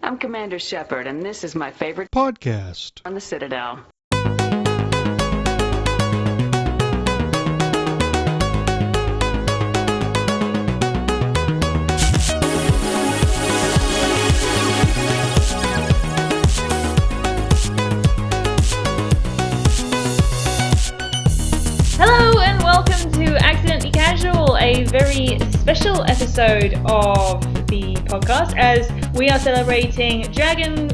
I'm Commander Shepard, and this is my favorite podcast on the Citadel. Hello and welcome to Accidentally Casual, a very special episode of the podcast as we are celebrating Dragon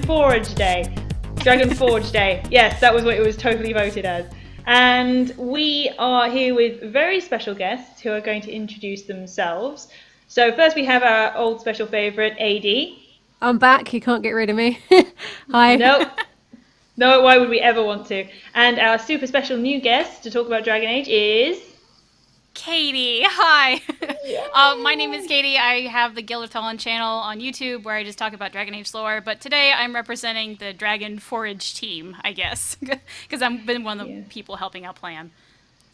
Forge Day. Dragon Forge Day. Yes, that was what it was totally voted as. And we are here with very special guests who are going to introduce themselves. So first we have our old special favourite, AD. I'm back, you can't get rid of me. Hi. Nope. No, why would we ever want to? And our super special new guest to talk about Dragon Age is... Caitie. Hi. My name is Caitie. I have the Gilderthon channel on YouTube where I just talk about Dragon Age lore, but today I'm representing the Dragon Forage team, I guess, because I've been one of the people helping out plan.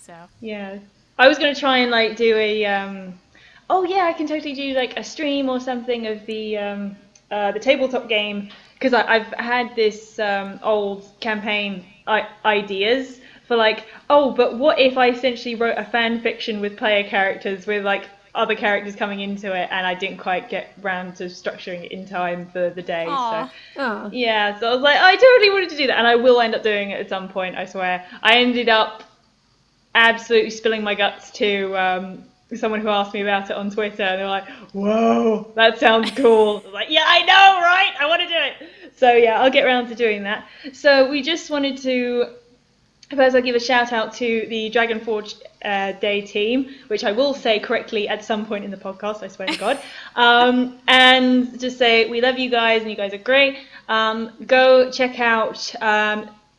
So. Yeah. I was going to try and do a... I can totally do a stream or something of the tabletop game, because I've had this old campaign ideas for but what if I essentially wrote a fan fiction with player characters with other characters coming into it, and I didn't quite get round to structuring it in time for the day. Aww. So yeah, so I was like, I totally wanted to do that, and I will end up doing it at some point, I swear. I ended up absolutely spilling my guts to someone who asked me about it on Twitter, and they were like, whoa, that sounds cool. I was like, yeah, I know, right? I want to do it. So yeah, I'll get around to doing that. So we just wanted to, first I'll give a shout out to the Dragon Forge Day team, which I will say correctly at some point in the podcast, I swear to God. And just say, we love you guys, and you guys are great. Go check out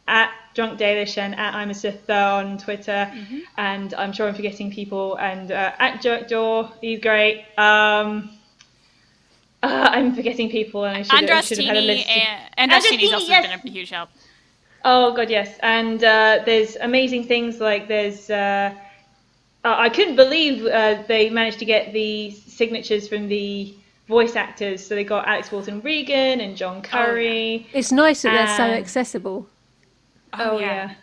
at Drunk Dalish and at I'm a Sith on Twitter, and I'm sure I'm forgetting people, and at Jerkjaw, he's great. I'm forgetting people, and I should have had a list. Andrastini's also been a huge help. Oh god, yes, and there's amazing things there's. I couldn't believe they managed to get the signatures from the voice actors, so they got Alex Walton Regan and John Curry. It's nice that they're so accessible. Oh yeah.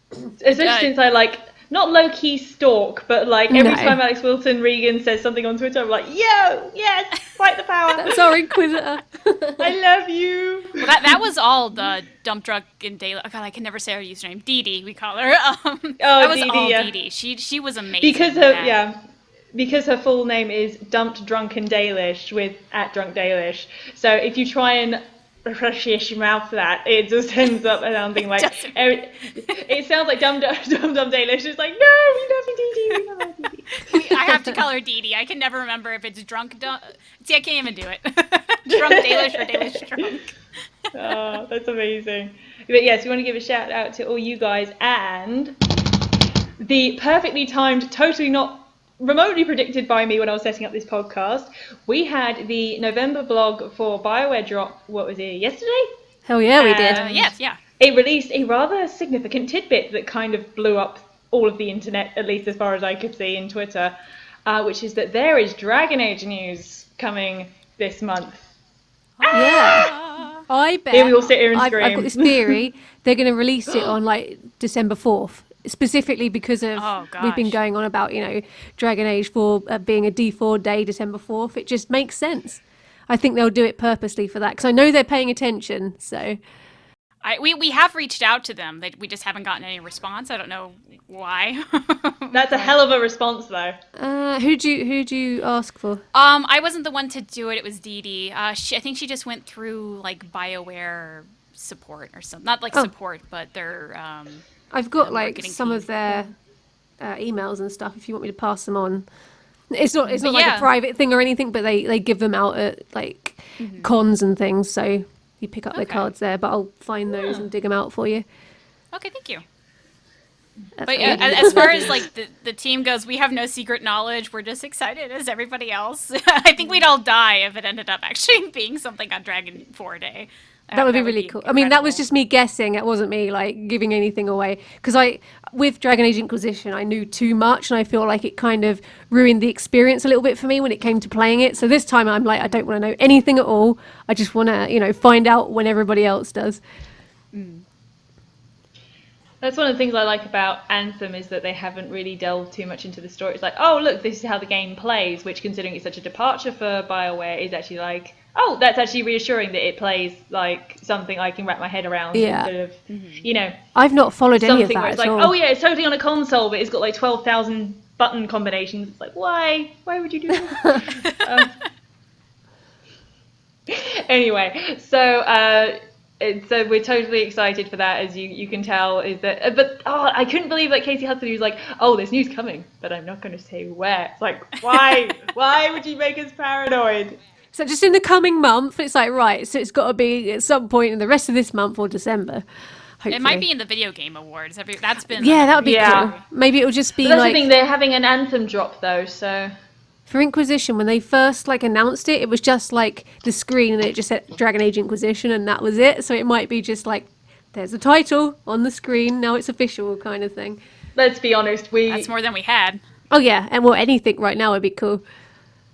Especially since I not low-key stalk, but every time Alex Wilton Regan says something on Twitter, I'm like, yo, yes, fight the power. That's our Inquisitor. I love you. Well, that was all the Dump Drunk and Daylight. Oh god, I can never say her username. Dee Dee, we call her. That was all Dee Dee. She was amazing. Because her full name is Dumped Drunk and Dalish with at Drunk Dalish. So if you try and refresh your mouth for that, it just ends up sounding it sounds like Dum Dalish. It's like, no, we love you, Dee Dee, we love you, Dee Dee. I have to call her Dee Dee. I can never remember if it's drunk. See, I can't even do it. Drunk Dalish or Dalish drunk. Oh, that's amazing. But yes, we want to give a shout out to all you guys, and the perfectly timed, totally not remotely predicted by me when I was setting up this podcast, we had the November blog for BioWare drop, what was it, yesterday? Hell yeah, we did. Yes, yeah. It released a rather significant tidbit that kind of blew up all of the internet, at least as far as I could see in Twitter, which is that there is Dragon Age news coming this month. Yeah. I bet. Here we all sit here and scream. I've got this theory, they're going to release it on December 4th. Specifically because of we've been going on about Dragon Age 4 being a D4 day, December 4th. It just makes sense. I think they'll do it purposely for that because I know they're paying attention. So we have reached out to them. We just haven't gotten any response. I don't know why. That's a hell of a response, though. Who'd you ask for? I wasn't the one to do it. It was Dee Dee. I think she just went through BioWare support or something. Not support, but their. I've got some of their emails and stuff. If you want me to pass them on, it's not a private thing or anything, but they give them out at cons and things. So you pick up their cards there. But I'll find those and dig them out for you. Okay, thank you. But as far as like the team goes, we have no secret knowledge. We're just excited as everybody else. I think we'd all die if it ended up actually being something on Dragon 4 Day. That would be really cool. I mean, that was just me guessing. It wasn't me like giving anything away. Because with Dragon Age Inquisition, I knew too much, and I feel like it kind of ruined the experience a little bit for me when it came to playing it. So this time, I'm like, I don't want to know anything at all. I just want to, find out when everybody else does. That's one of the things I like about Anthem is that they haven't really delved too much into the story. It's like, oh, look, this is how the game plays, which, considering it's such a departure for BioWare, is actually like, oh, that's actually reassuring that it plays like something I can wrap my head around instead of, I've not followed any of that where it's at like, all. oh yeah, it's totally on a console, but it's got like 12,000 button combinations. It's like, why? Why would you do that? Anyway, so we're totally excited for that, as you can tell. But I couldn't believe that Casey Hudson was like, oh, there's news coming, but I'm not going to say where. It's like, why? Why would you make us paranoid? So just in the coming month, it's like, right, so it's got to be at some point in the rest of this month or December. Hopefully. It might be in the video game awards. That's been that would be cool. Maybe it'll just be but that's like... the thing, they're having an Anthem drop though, so... For Inquisition, when they first announced it, it was just like the screen and it just said Dragon Age Inquisition and that was it. So it might be just like, there's a title on the screen, now it's official kind of thing. Let's be honest, that's more than we had. Oh yeah, and anything right now would be cool.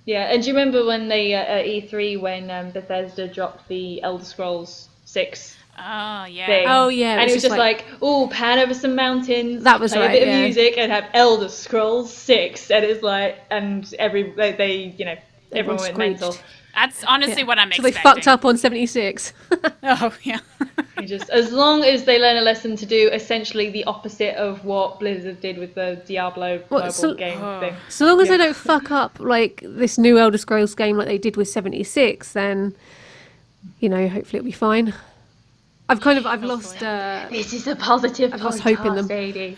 Yeah, and do you remember when they at E3 when Bethesda dropped the Elder Scrolls 6 Oh yeah. thing? Oh yeah. And it was just like, oh, pan over some mountains. That was play right. A bit yeah. of music and have Elder Scrolls 6, and it's like, and everyone went mental. That's honestly what I'm so expecting. they fucked up on 76. Oh yeah. Just as long as they learn a lesson to do essentially the opposite of what Blizzard did with the Diablo mobile game thing. So long as they don't fuck up like this new Elder Scrolls game like they did with 76, then hopefully it'll be fine. I've lost. This is a positive. I've lost hope in them. Sadie.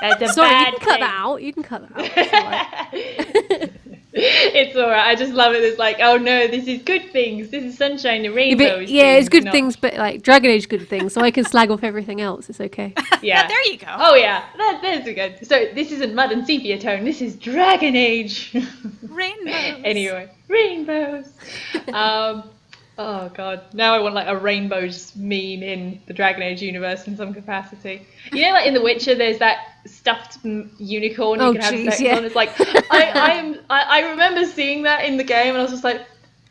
That's a Sorry, bad you can cut thing. that out. You can cut that out. It's all right. It's alright. I just love it. It's like, oh no, this is good things. This is sunshine and rainbows. It's good things, but like Dragon Age good things, so I can slag off everything else. It's okay. Yeah. There you go. Oh yeah, there's a good. So this isn't mud and sepia tone. This is Dragon Age. Rainbows. Anyway, rainbows. Oh god, now I want like a rainbows meme in the Dragon Age universe in some capacity. Like in The Witcher, there's that stuffed unicorn you can have sex on. It's like I remember seeing that in the game, and I was just like,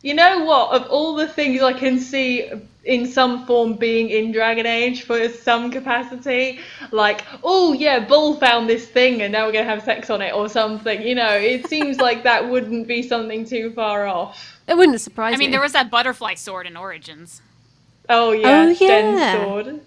you know what? Of all the things I can see in some form being in Dragon Age for some capacity, like, oh yeah, Bull found this thing and now we're gonna have sex on it or something. It seems like that wouldn't be something too far off. It wouldn't surprise me. I mean, there was that butterfly sword in Origins. Oh yeah, Sten's sword.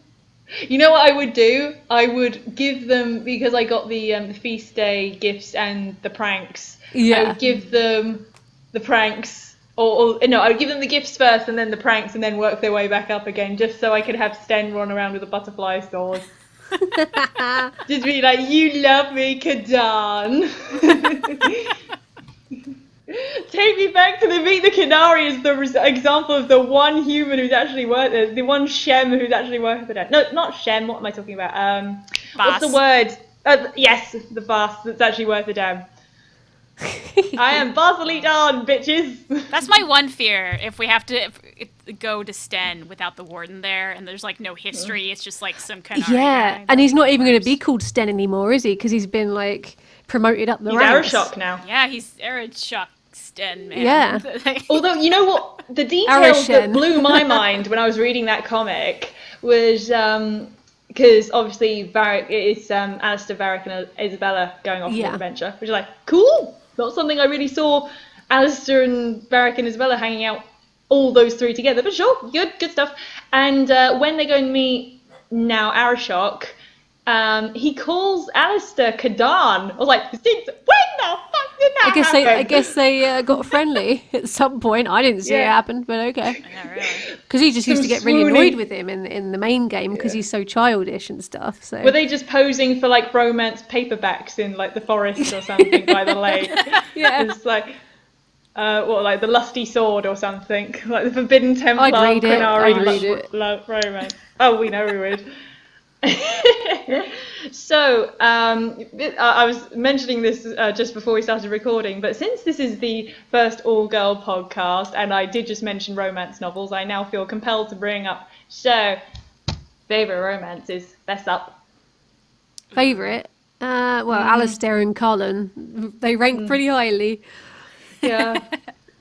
You know what I would do? I would give them, because I got the feast day gifts and the pranks. Yeah. I would give them the pranks, or no, I would give them the gifts first and then the pranks, and then work their way back up again, just so I could have Sten run around with a butterfly sword. Just be like, you love me, Kadan. Take me back to the Meet the Canary as the example of the one human who's actually worth it, the one Shem who's actually worth it. No, not Shem, what am I talking about? What's the word? Yes, the Vast that's actually worth a damn. I am Basilit on, bitches! That's my one fear, if we have to go to Sten without the Warden there, and there's like no history, it's just like some kind of... Yeah, and he's not even going to be called Sten anymore, is he? Because he's been like promoted up the ranks. He's Arashok now. Yeah, he's Arashok Sten, man. Yeah. Although, you know what? The details that blew my mind when I was reading that comic was... because obviously it's Alistair, Varric and Isabella going off on an adventure, which is like, cool! Not something I really saw Alistair and Varric and Isabella hanging out, all those three together, but sure, good stuff. And when they go and meet now Arashok, he calls Alistair Kadan. I was like, when the fuck did that happen? I guess they got friendly at some point. I didn't see it happen, but okay. Because he just used to get really annoyed with him in the main game because he's so childish and stuff. So were they just posing for like romance paperbacks in like the forest or something by the lake? Yeah, it's like like the Lusty Sword or something, like the Forbidden Templar. I'd read it. Romance. Oh, we know we would. So, I was mentioning this just before we started recording, but since this is the first all-girl podcast, and I did just mention romance novels, I now feel compelled to bring up, favourite romances, best up. Favourite? Alistair and Colin, they rank pretty highly. Yeah.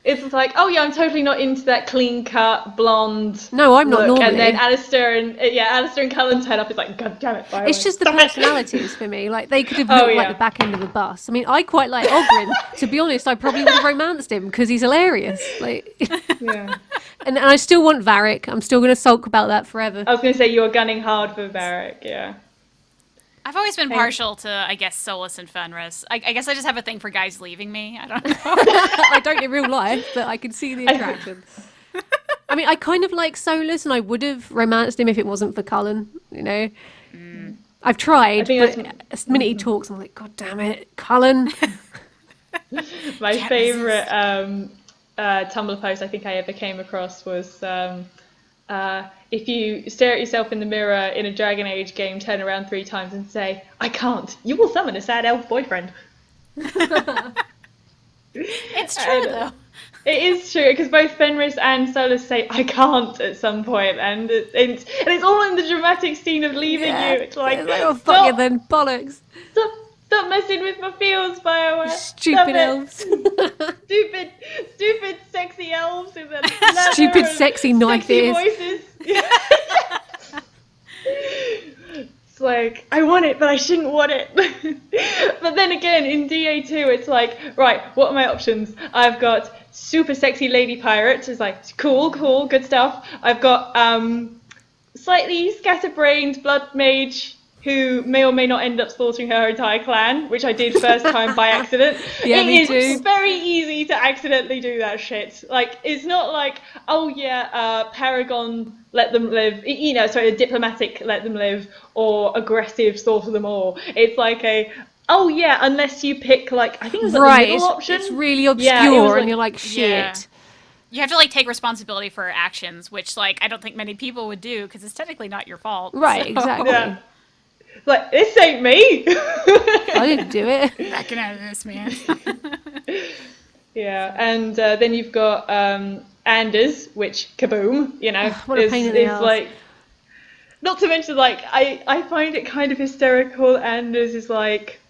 It's like, oh yeah, I'm totally not into that clean-cut blonde. No, I'm not look. normally. And then Alistair and Cullen turn up. It's like, God damn it, BioWare. It's just the personalities for me. Like, they could have looked like the back end of a bus. I mean, I quite like Ogren. To be honest, I probably would have romanced him because he's hilarious. Like, Yeah. and I still want Varric. I'm still going to sulk about that forever. I was going to say you were gunning hard for Varric, yeah. I've always been partial to, I guess, Solus and Fenris. I guess I just have a thing for guys leaving me. I don't know. I don't in real life, but I can see the attraction. I mean, I kind of like Solus, and I would have romanced him if it wasn't for Cullen, you know? I've tried, but the minute he talks, I'm like, God damn it, Cullen. My favourite Tumblr post I think I ever came across was... if you stare at yourself in the mirror in a Dragon Age game, turn around 3 times and say, I can't, you will summon a sad elf boyfriend. It's true, though. It is true, because both Fenris and Solus say, I can't, at some point, and it's all in the dramatic scene of leaving you. It's like, oh, fuck it then, bollocks. Stop messing with my feels, BioWare. Stupid elves. stupid, sexy elves with their stupid, sexy knife sexy ears. voices. It's like, I want it, but I shouldn't want it. But then again, in DA2, it's like, right, what are my options? I've got super sexy lady pirate, it's like, cool, good stuff. I've got slightly scatterbrained blood mage who may or may not end up slaughtering her entire clan, which I did first time by accident. Yeah, me too. It's very easy to accidentally do that shit. Like, it's not like, oh yeah, Paragon let them live, a diplomatic let them live, or aggressive slaughter them all. It's like oh yeah, unless you pick, like, I think it's like the middle option. It's really obscure, and you're like, shit. Yeah. You have to, like, take responsibility for actions, which, like, I don't think many people would do, because it's technically not your fault. Right, so. exactly. Yeah. Like, this ain't me. I didn't do it. Backing out of this, man. Yeah, and then you've got Anders, which, kaboom, what a pain in the ass. like, not to mention, like, I find it kind of hysterical. Anders is like,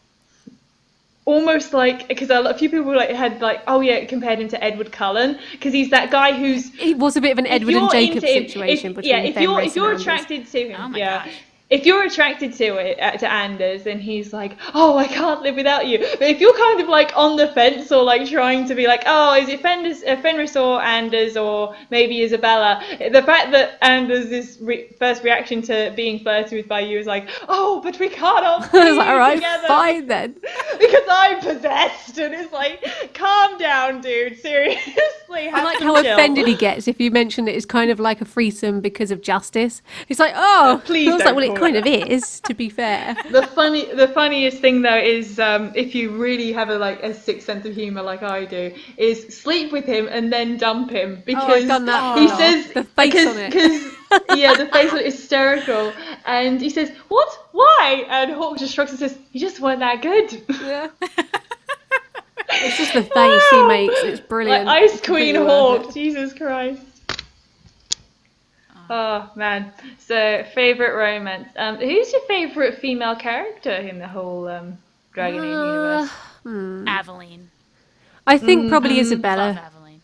almost like, because a few people like had like, oh yeah, compared him to Edward Cullen, because he's that guy who's... It was a bit of an Edward and Jacob situation between Fenris if you're and attracted to him, oh my gosh. If you're attracted to Anders, then he's like, oh, I can't live without you. But if you're kind of like on the fence, or like trying to be like, oh, is it Fenris or Anders, or maybe Isabella? The fact that Anders' first reaction to being flirted with by you is like, oh, but we can't all be I was like, all right, together. fine then. Because I'm possessed. And it's like, calm down, dude. Seriously. I like how offended he gets if you mention that it's kind of like a threesome because of justice. He's like, oh, please. I was like, well, it kind of is, to be fair. The funniest thing though is if you really have a sick sense of humour like I do, is sleep with him and then dump him, because I've done that. He says the face on it. Yeah, the face on it is hysterical, and he says, "What? Why?" And Hawk just shrugs and says, "You just weren't that good." Yeah. It's just the face he makes. It's brilliant. Like Ice It's Queen completely worth Hawk. it. Jesus Christ. Oh man. So favourite romance. Who's your favourite female character in the whole Dragon Age universe? Aveline. I think probably Love Isabella. Aveline.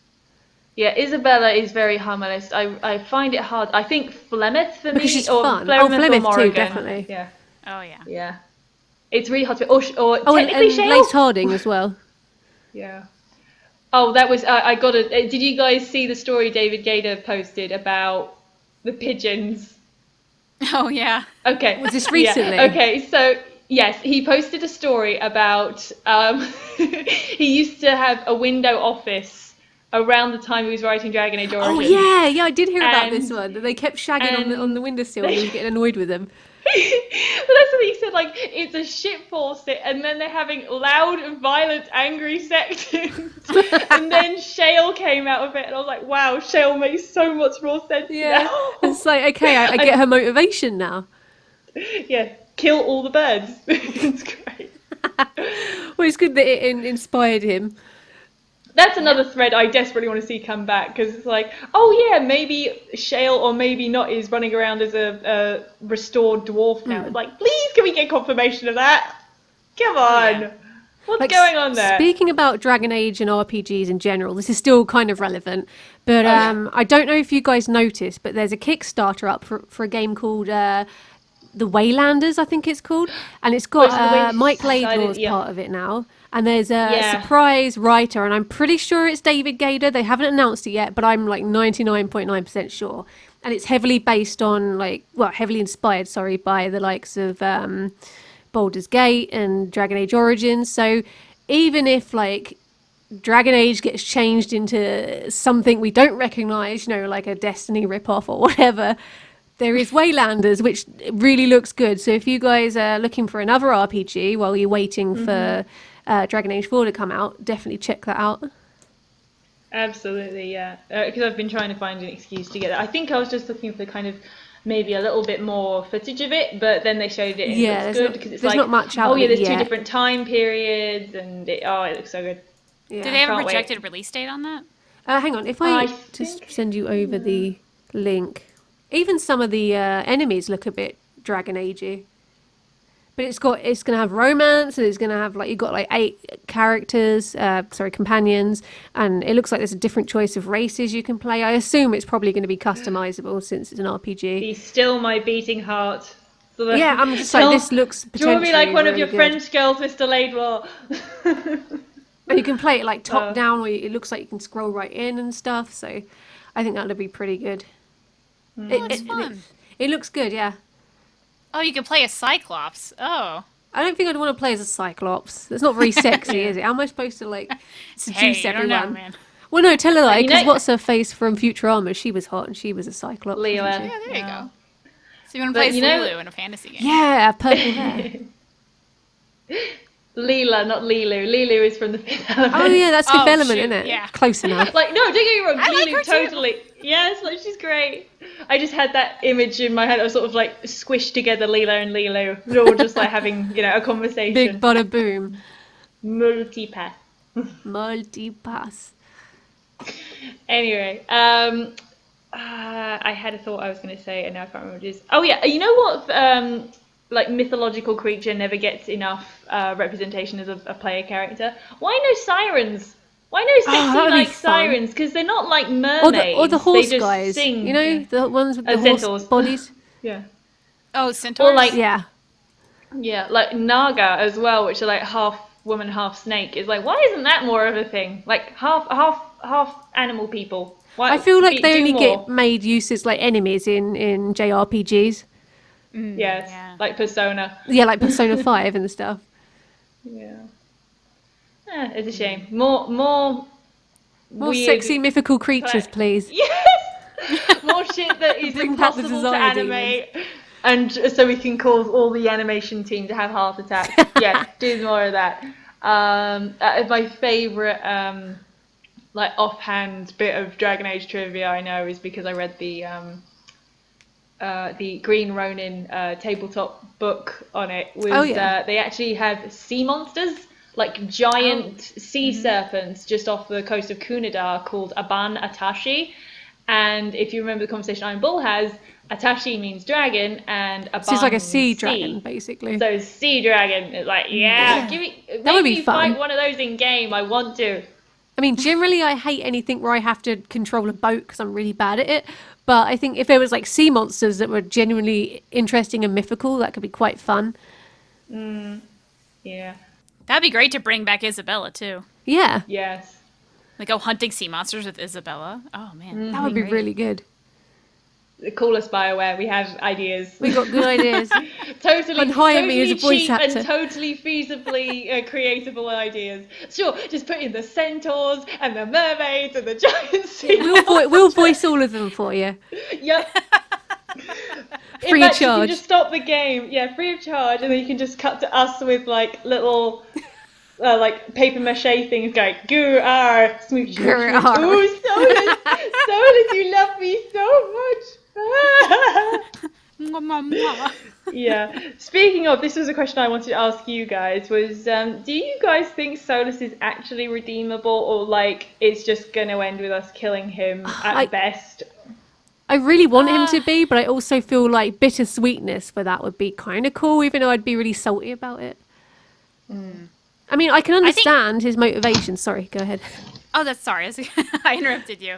Yeah, Isabella is very harmless. I find it hard. I think Flemeth for Because me, she's or fun. Flemeth, Flemeth or Morrigan. too, definitely. Yeah, Oh, yeah. yeah. It's really hard to. Or Oh, and technically Shale. Lace Harding as well. Yeah. Oh, that was. I got it. Did you guys see the story David Gator posted about the pigeons? Oh, yeah. Okay. Was this recently? Yeah. Okay, so yes, he posted a story about he used to have a window office around the time he was writing Dragon Age Origins. Oh yeah, I did hear about this And- one. They kept shagging on the windowsill and he was getting annoyed with them. But that's what he said, like, it's a shitfall sit, and then they're having loud, violent, angry sex. And then Shale came out of it, and I was like, wow, Shale makes so much more sense Yeah. now. It's like, okay, I get her motivation now. Yeah, kill all the birds. It's great. Well, it's good that it inspired him. That's another thread I desperately want to see come back, because it's like, oh yeah, maybe Shale or maybe not is running around as a restored dwarf now. It's like, please, can we get confirmation of that? Come on. yeah. What's going on there? Speaking about Dragon Age and RPGs in general, this is still kind of relevant, but I don't know if you guys noticed, but there's a Kickstarter up for a game called The Waylanders, I think it's called, and it's got Mike Laidlaw's part of it now. And there's a surprise writer, and I'm pretty sure it's David Gader. They haven't announced it yet, but I'm like 99.9% sure. And it's heavily based on, heavily inspired, by the likes of Baldur's Gate and Dragon Age Origins. So even if, Dragon Age gets changed into something we don't recognise, like a Destiny ripoff or whatever, there is Waylanders, which really looks good. So if you guys are looking for another RPG while you're waiting for Dragon Age 4 to come out, definitely check that out. Absolutely, yeah. Because I've been trying to find an excuse to get it. I think I was just looking for kind of maybe a little bit more footage of it, but then they showed it and it looks good, because it's there's not much out there's yet. 2 different time periods, and it looks so good. Yeah. Do they have a projected release date on that? Hang on, if I just send you over the link. Even some of the enemies look a bit Dragon Agey. But it's going to have romance, and it's going to have you've got 8 characters, companions, and it looks like there's a different choice of races you can play. I assume it's probably going to be customizable since it's an RPG. Be still my beating heart. Yeah, I'm just this looks potentially. Do you want to be like one really of your good. French girls, Mr. Laidlaw? And you can play it top down, where it looks like you can scroll right in and stuff. So I think that'll be pretty good. It's fun. It looks good, yeah. Oh, you can play a Cyclops. Oh. I don't think I'd want to play as a Cyclops. It's not very sexy, is it? How am I supposed to seduce everyone? I don't know, man. Well, no, tell her because what's her face from Futurama? She was hot and she was a Cyclops. Leela. Yeah, there you go. So you want to play as Lulu in a fantasy game? Yeah, purple hair. Leela, not Lilu. Lilu is from the Fifth Element. Oh yeah, that's Fifth Element, shoot, isn't it? yeah. Close enough. No, don't get me wrong. I like Lilu her too. totally. Yes, she's great. I just had that image in my head of sort of squished together Leela and Lilu. They're all just having, a conversation. Big bada boom. Multipath. Multipass. Anyway, I had a thought I was going to say, and now I can't remember what it is. Oh yeah, you know what? Mythological creature never gets enough representation as a player character. Why no sirens? Why no sexy sirens? Because they're not like mermaids. Or the horse they just guys. Sing. The ones with the horse centaurs. bodies. Yeah. Oh, centaurs? Or Yeah. Yeah, like Naga as well, which are half woman, half snake. Is why isn't that more of a thing? Half animal people. Why? I feel like they only more. get made use as enemies in JRPGs. Yes, Yeah. like Persona. Yeah, like Persona 5 and stuff. Yeah. It's a shame. More More weird sexy mythical creatures, please. Yes! More shit that is Bring back the impossible to desire animate. And so we can cause all the animation team to have heart attacks. Yes, do more of that. My favourite offhand bit of Dragon Age trivia I know is because I read the Green Ronin tabletop book on it. They actually have sea monsters, giant sea serpents just off the coast of Kunadar called Aban Atashi. And if you remember the conversation Iron Bull has, Atashi means dragon, and Aban So it's like a sea means dragon, basically. So sea dragon is give me, That would be me fun. fight one of those in game. I want to. I mean, generally, I hate anything where I have to control a boat because I'm really bad at it. But I think if there was sea monsters that were genuinely interesting and mythical, that could be quite fun. Yeah. That'd be great to bring back Isabella, too. Yeah, Yes. Go hunting sea monsters with Isabella. Oh, man. that would be really good. Call us BioWare. We have ideas. We got good ideas. Totally. And hire me as a voice cheap actor. and totally feasibly creatable ideas. Sure, just put in the centaurs and the mermaids and the giant sea. We'll voice all of them for you. Yep. Free In of fact, you charge. can just stop the game. Yeah, free of charge, and then you can just cut to us with little. Paper mache things going, goo are smooch. Grr-ar. Ooh, Solus, you love me so much. Mwah, mwah, mwah. Yeah. Speaking of, this was a question I wanted to ask you guys, was do you guys think Solus is actually redeemable, or like it's just going to end with us killing him at best? I really want him to be, but I also feel like bittersweetness for that would be kind of cool, even though I'd be really salty about it. I mean, I can understand his motivation. Sorry, go ahead. Oh, that's sorry. I interrupted you.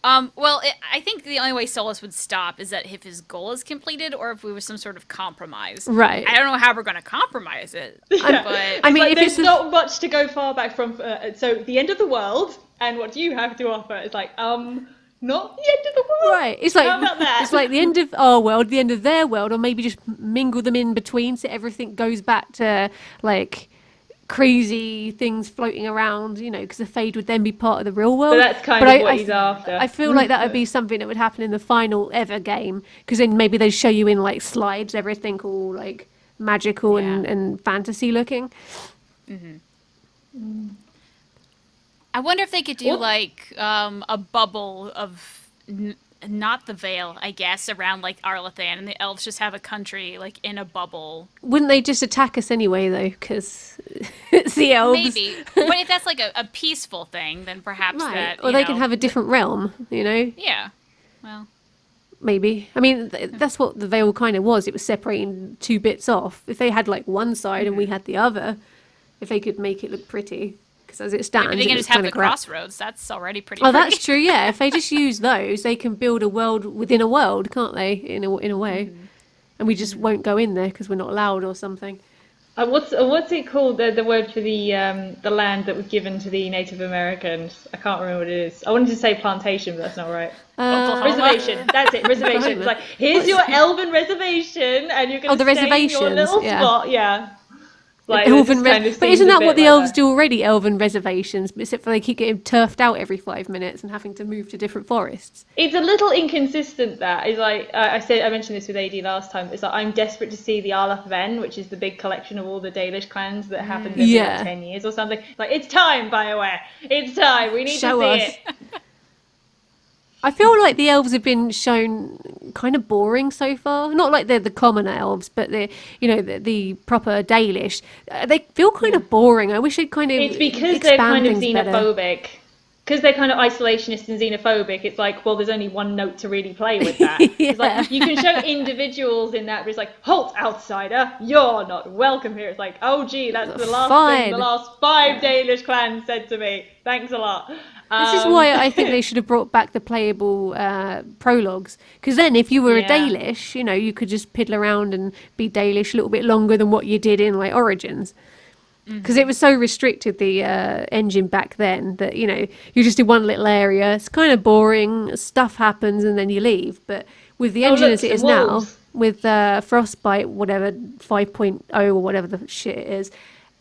I think the only way Solus would stop is that if his goal is completed, or if we were some sort of compromise. Right. I don't know how we're going to compromise it. Yeah. But I mean, like, if there's it's not much to go far back from. So the end of the world, and what do you have to offer? It's like, not the end of the world. right, it's like How about that? it's like the end of our world, the end of their world, or maybe just mingle them in between, so everything goes back to like crazy things floating around, you know, because the Fade would then be part of the real world. But that's kind of what he's after. I feel like that would be something that would happen in the final ever game, because then maybe they'd show you in like slides, everything all like magical and fantasy looking. I wonder if they could do like a bubble of not the Veil, I guess, around like Arlathan, and the Elves just have a country like in a bubble. Wouldn't they just attack us anyway, though? Because it's the Elves. Maybe, but if that's like a peaceful thing, then perhaps Right. that. Or they can have a different realm, you know? Yeah. Well. Maybe. I mean, that's what the Veil kind of was. It was separating two bits off. If they had like one side and we had the other, if they could make it look pretty. Because as it stands, Maybe they can it just was have the kinda crap. crossroads. That's already pretty. Oh, pretty. that's true. Yeah, if they just use those, they can build a world within a world, can't they? In a way, and we just won't go in there because we're not allowed or something. What's it called? The word for the land that was given to the Native Americans. I can't remember what it is. I wanted to say plantation, but that's not right. Reservation. That's it. Reservation. It's like, here's your elven reservation, and you're going to stay in your little spot. Yeah. Like, Elven kind of but seems isn't a that bit what the like elves that. do already? Elven reservations, except for they keep getting turfed out every 5 minutes and having to move to different forests. It's a little inconsistent. That is like I mentioned this with AD last time. It's like I'm desperate to see the Arlaf Ven, which is the big collection of all the Dalish clans that happened every like 10 years or something. Like, it's time, BioWare. It's time. We need Show to see us. it. I feel like the elves have been shown kind of boring so far. Not like they're the commoner elves, but the proper Dalish. They feel kind of boring. I wish they'd kind of It's because they're kind of things better. xenophobic. Because they're kind of isolationist and xenophobic. It's like, well, there's only one note to really play with that. It's like, you can show individuals in that, but it's like, halt, outsider, you're not welcome here. It's like, oh, gee, that's the last thing the last 5 Dalish clans said to me. Thanks a lot. This is why I think they should have brought back the playable prologues. Because then if you were a Dalish, you could just piddle around and be Dalish a little bit longer than what you did in like Origins. Because it was so restricted, the engine back then, that, you just do one little area. It's kind of boring. Stuff happens and then you leave. But with the engine as it is now, with Frostbite, whatever, 5.0 or whatever the shit it is,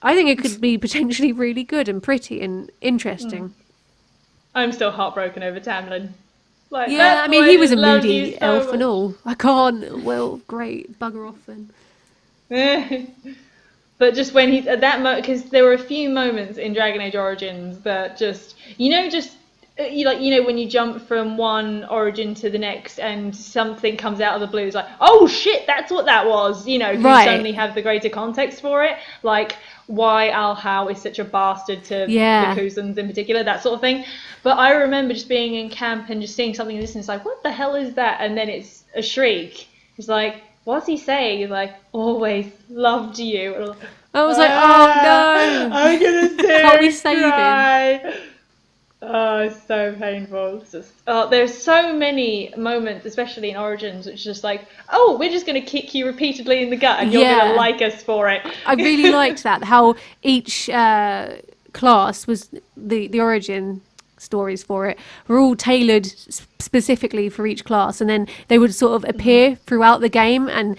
I think it could be potentially really good and pretty and interesting. I'm still heartbroken over Tamlin. Like, yeah, I mean, he was a loved moody you so elf much. and all. I can't. Well, great. Bugger off then. But just when he's at that moment, because there were a few moments in Dragon Age Origins that just when you jump from one origin to the next and something comes out of the blue, it's like, oh shit, that's what that was. You suddenly have the greater context for it, like why Al Howe is such a bastard to the Kuzans in particular, that sort of thing. But I remember just being in camp and just seeing something in this, and it's like, what the hell is that? And then it's a shriek. It's like, what's he saying? He's like, always loved you. And I was like, oh no, I'm gonna can't we save him? Oh, it's so painful. It's just, there's so many moments, especially in Origins, which is just like, oh, we're just gonna kick you repeatedly in the gut, and you're gonna like us for it. I really liked that. How each class was the origin stories for it were all tailored specifically for each class, and then they would sort of appear throughout the game, and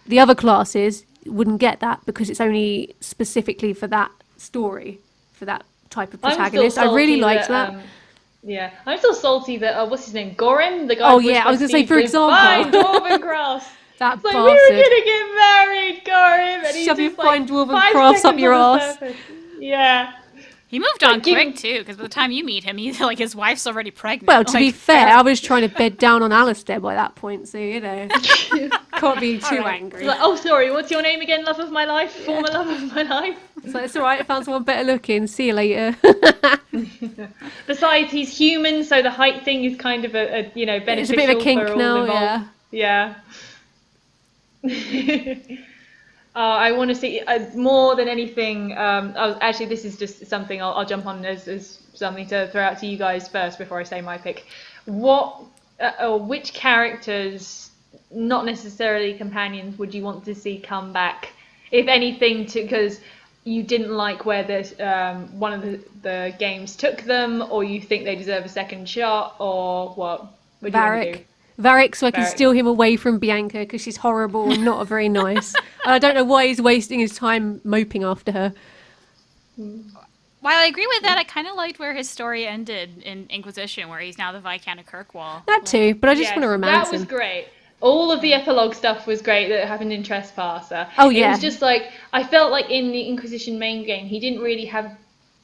the other classes wouldn't get that because it's only specifically for that story, for that type of protagonist. I really liked that. Yeah, I'm still salty that what's his name, Gorham, the guy. Oh yeah, I was gonna say, for example, fine Dwarven Cross. That it's like, bastard. we were gonna get married, Gorham, and he's shove your just fine like Dwarven 5 Cross up seconds your on the ass. surface. Yeah. He moved on quick too, because by the time you meet him, he's like his wife's already pregnant. Well, to be fair, I was trying to bed down on Alistair by that point, so Can't be too angry. Like, oh, sorry, what's your name again, love of my life? Former love of my life? It's like, it's all right, I found someone better looking. See you later. Besides, he's human, so the height thing is kind of a beneficial It's a bit of a kink for all now, involved. Yeah. I want to see more than anything. Actually, this is just something I'll jump on as something to throw out to you guys first before I say my pick. Which characters, not necessarily companions, would you want to see come back, if anything, because you didn't like where one of the games took them, or you think they deserve a second shot, or what? What do you want to do? Varric, so I can steal him away from Bianca because she's horrible and not very nice. And I don't know why he's wasting his time moping after her. While I agree with that, I kind of liked where his story ended in Inquisition, where he's now the Viscount of Kirkwall. That too, but I just want to romance that was him. Great. All of the epilogue stuff was great that happened in Trespasser. Oh, yeah. It was just like, I felt like in the Inquisition main game, he didn't really have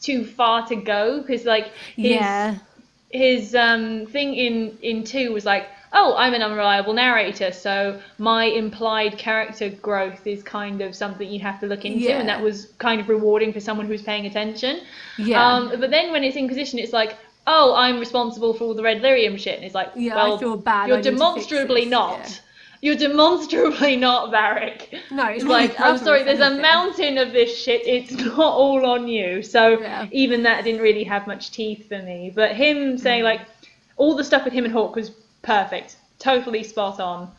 too far to go, because like his thing in 2 was like, oh, I'm an unreliable narrator, so my implied character growth is kind of something you have to look into, and that was kind of rewarding for someone who's paying attention. But then when it's Inquisition, it's like, oh, I'm responsible for all the Red Lyrium shit, and it's like, well, I feel bad. You're demonstrably not. Yeah. You're demonstrably not, Varric. No, it's like, I'm sorry, there's a mountain of this shit. It's not all on you. So even that didn't really have much teeth for me. But him saying, like, all the stuff with him and Hawk was perfect. Totally spot on.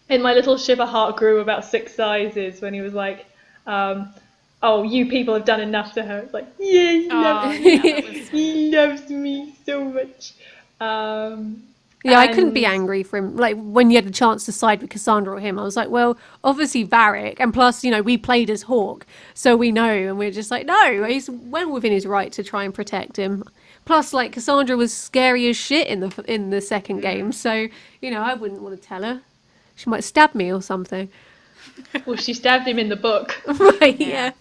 And my little shiver heart grew about 6 sizes when he was like, oh, you people have done enough to her. It's like, yeah, he loves me so much. I couldn't be angry for him. Like, when you had the chance to side with Cassandra or him, I was like, well, obviously Varric, and plus, we played as Hawk, so we know, and we're just like, no, he's well within his right to try and protect him. Plus, like, Cassandra was scary as shit in the second game, so, I wouldn't want to tell her. She might stab me or something. Well, she stabbed him in the book. Right, yeah.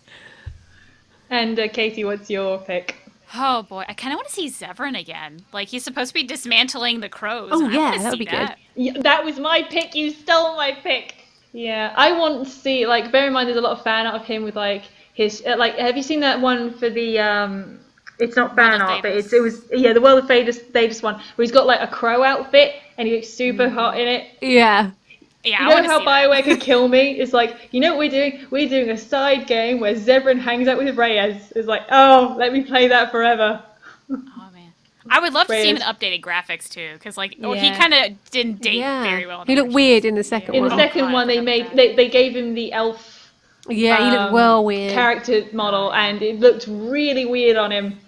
And Caitie, what's your pick? Oh boy, I kind of want to see Zevran again. Like, he's supposed to be dismantling the crows. Oh yeah, that would be good. Yeah, that was my pick. You stole my pick. Yeah, I want to see, like, bear in mind there's a lot of fan art of him with, like, his, like, have you seen that one for the, it's not fan art, but it was the World of Thedas one, where he's got, like, a crow outfit, and he looks super hot in it. Yeah. Yeah, you know how BioWare could kill me? It's like, you know what we're doing? We're doing a side game where Zevran hangs out with Reyes. It's like, oh, let me play that forever. Oh, man. I would love to see him in updated graphics, too, because, like, he kind of didn't date very well. He looked weird in the second one. In the second one, they gave him the elf he looked well weird. Character model, and it looked really weird on him.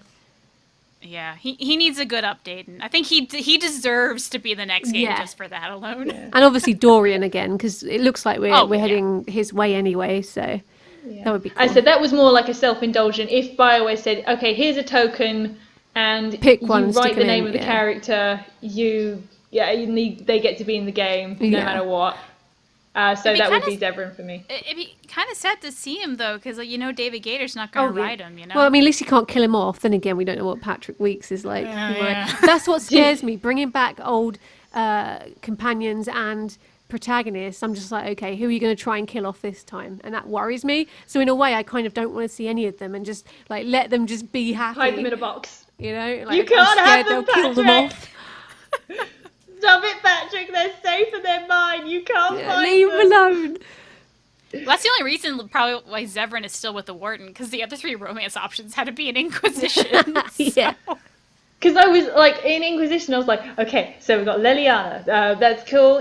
Yeah, he needs a good update, and I think he deserves to be the next game just for that alone. Yeah. And obviously Dorian again, because it looks like we're heading his way anyway, so that would be cool. I said that was more like a self-indulgent. If BioWare said, okay, here's a token, and pick one, you write the name of the character, they get to be in the game no matter what. So that would be Zevran for me. It'd be kind of sad to see him, though, because David Gator's not going to ride him, Well, I mean, at least he can't kill him off. Then again, we don't know what Patrick Weeks is like. That's what scares me. Bringing back old companions and protagonists, I'm just like, okay, who are you going to try and kill off this time? And that worries me. So in a way, I kind of don't want to see any of them and just, like, let them just be happy. Hide them in a box. Like, you can't have them, kill them off. Stop it, Patrick. They're safe and they're mine. You can't find leave them. Alone. Well, that's the only reason probably why Zevran is still with the Warden, because the other 3 romance options had to be an Inquisition. Yeah. Because I was like, in Inquisition, I was like, okay, so we've got Leliana. That's cool.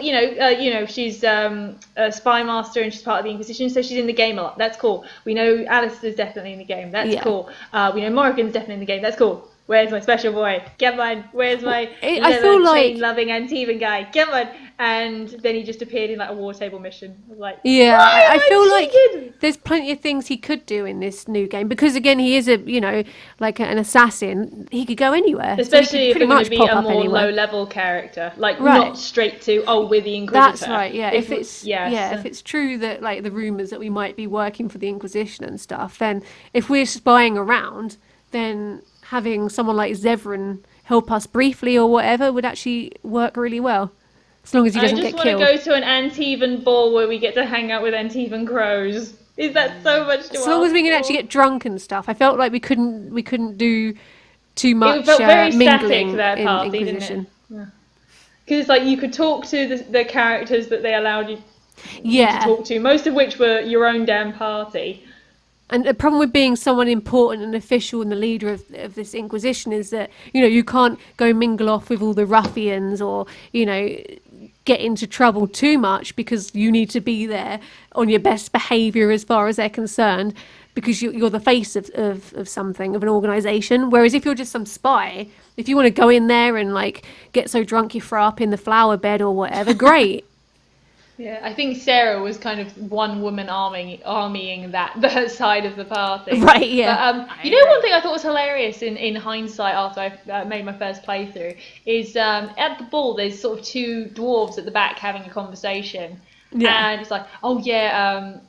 She's a spy master and she's part of the Inquisition, so she's in the game a lot. That's cool. We know Alistair's definitely in the game. That's cool. We know Morrigan's definitely in the game. That's cool. Where's my special boy? Come on. Where's my chain-loving Antivan guy? Come on. And then he just appeared in like a war table mission. I was like, I feel like there's plenty of things he could do in this new game, because again, he is like an assassin. He could go anywhere. Especially if pretty it's much going to be a pop up more anywhere. low-level character, like not straight to we're the Inquisitor. That's right. Yeah. If it's true that like the rumors that we might be working for the Inquisition and stuff, then if we're spying around, then having someone like Zevran help us briefly or whatever would actually work really well. As long as he I doesn't just get want to killed. go to an Antivan ball where we get to hang out with Antivan crows. Is that so much to As long as we can ask actually for? get drunk and stuff. I felt like we couldn't do too much It felt very static, mingling their in party, Inquisition. didn't it? Because like you could talk to the characters that they allowed you to Yeah. talk to, most of which were your own damn party. And the problem with being someone important and official and the leader of this Inquisition is that, you can't go mingle off with all the ruffians or, get into trouble too much because you need to be there on your best behaviour as far as they're concerned because you're the face of something, of an organisation. Whereas if you're just some spy, if you want to go in there and, like, get so drunk you throw up in the flower bed or whatever, great. Yeah, I think Sarah was kind of one woman armying that side of the party. Right, yeah. But one thing I thought was hilarious in hindsight after I made my first playthrough is at the ball there's sort of two dwarves at the back having a conversation, and it's like, oh yeah,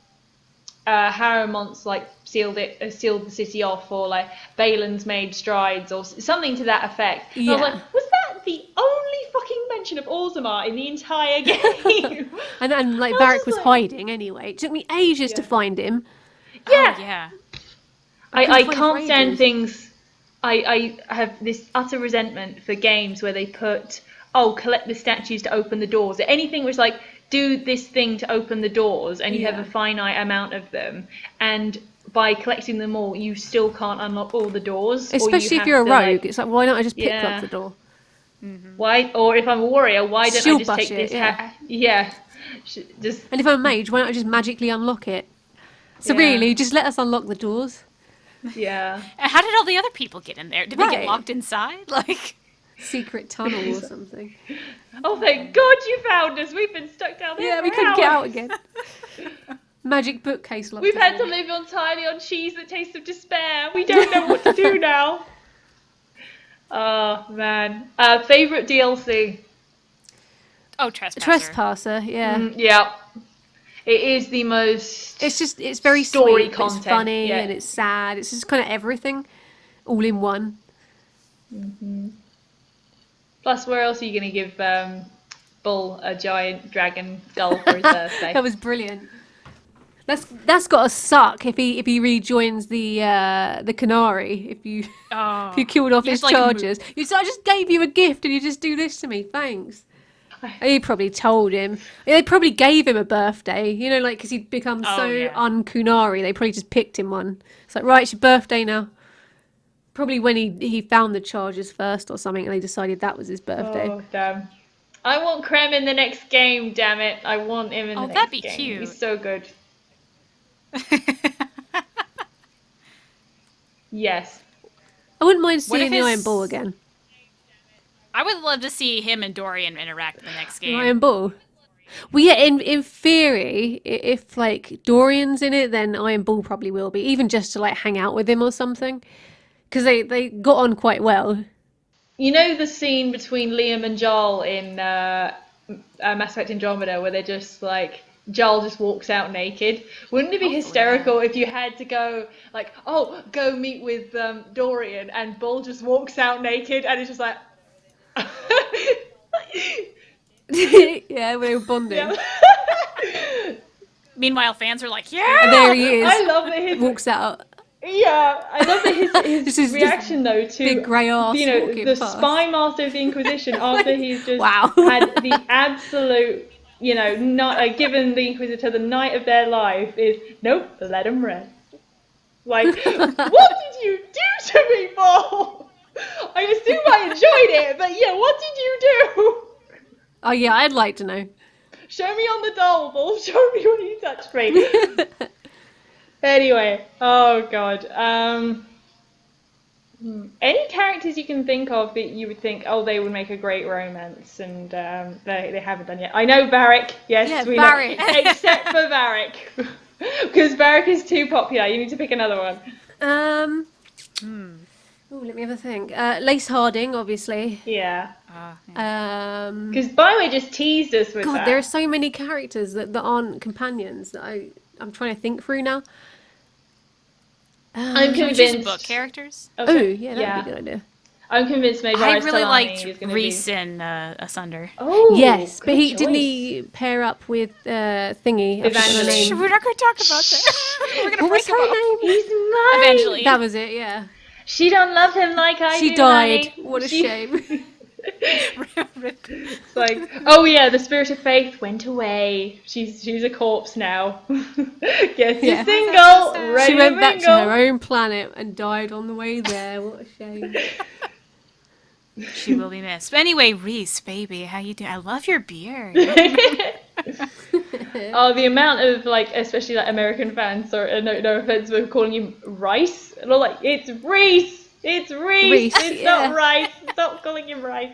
Harrimont's like sealed the city off, or like Balin's made strides, or something to that effect. And I was like, was that the only fucking mention of Orzammar in the entire game? and like Varric was hiding anyway. It took me ages to find him. Yeah. Oh, yeah. I can't stand things. I have this utter resentment for games where they put, collect the statues to open the doors. Anything was like, do this thing to open the doors, and you have a finite amount of them, and by collecting them all, you still can't unlock all the doors. Especially if you're a rogue, it's like, why not I just pick up the door? Mm-hmm. Why? Or if I'm a warrior, why don't I just take this? Just. And if I'm a mage, why not I just magically unlock it? So really, just let us unlock the doors. Yeah. And how did all the other people get in there? Did they get locked inside? Like secret tunnel or something. Oh, thank God you found us. We've been stuck down there. Yeah, we couldn't get out again. Magic bookcase locked. We've had to live entirely on cheese that tastes of despair. We don't know what to do now. Oh man. Favorite DLC? Oh, Trespasser. Trespasser, yeah. Yeah. It is the most. It's very story sweet, content. It's funny and it's sad. It's just kind of everything, all in one. Mm-hmm. Plus, where else are you going to give Bull a giant dragon skull for his birthday? That was brilliant. That's got to suck if he rejoins the Canary. If you killed off his chargers, I just gave you a gift and you just do this to me. Thanks. He probably told him. They probably gave him a birthday, like because he'd become un-Kunari. They probably just picked him one. It's like, right, it's your birthday now. Probably when he found the charges first or something, and they decided that was his birthday. Oh damn! I want Krem in the next game. Damn it! I want him in the next game. Oh, that'd be cute. He's so good. Yes. I wouldn't mind seeing the Iron Bull again. I would love to see him and Dorian interact in the next game. Iron Bull. Well, yeah, in theory, if like Dorian's in it, then Iron Bull probably will be, even just to like hang out with him or something, because they got on quite well. You know the scene between Liam and Jarl in Mass Effect Andromeda, where they're just like, Jarl just walks out naked. Wouldn't it be hysterical if you had to go like, go meet with Dorian, and Bull just walks out naked, and it's just like. Yeah, when they were bonding. Yeah. Meanwhile, fans are like, And there he is. I love that his walks out. Yeah, I love that his This is reaction though to big grey arse walking the past. spy master of the Inquisition after he's just Wow. had the absolute not given the Inquisitor the night of their life is nope, let him rest. Like, what did you do to me, Bull? I assume I enjoyed it, but yeah, what did you do? Oh yeah, I'd like to know. Show me on the doll, Bull. Show me when you touched me. Anyway, oh god. Any characters you can think of that you would think, they would make a great romance, and they haven't done yet. I know Varric. Yes, yeah, we Varric. know, except for Varric, because Varric is too popular. You need to pick another one. Let me have a think. Lace Harding, obviously. Yeah. Um, Because BioWare just teased us with God, that. there are so many characters that aren't companions that I'm trying to think through now. I'm Can we convinced. choose book characters? Oh, yeah, that'd be a good idea. I'm convinced maybe I really Talani liked is going to Reese be... in Asunder. Oh, Yes, but good he didn't choice. he pair up with Thingy? I forgot her Evangeline. name. We're not going to talk about that. We're going to What was break him her up. name? He's mine. Eventually. That was it. Yeah. She don't love him like I She do, died. honey. What a shame. It's like, oh yeah, the spirit of faith went away. She's a corpse now. Guess Yeah. you're single. Ready She went to back to mingle. her own planet and died on the way there. What a shame. She will be missed. But anyway, Reese, baby, how you doing? I love your beard. Oh, the amount of like, especially like American fans, or no offense, but calling you Rice, and I'm like, it's Reese. It's Reese. Reese, It's yeah. not Rice. Stop calling him Rice.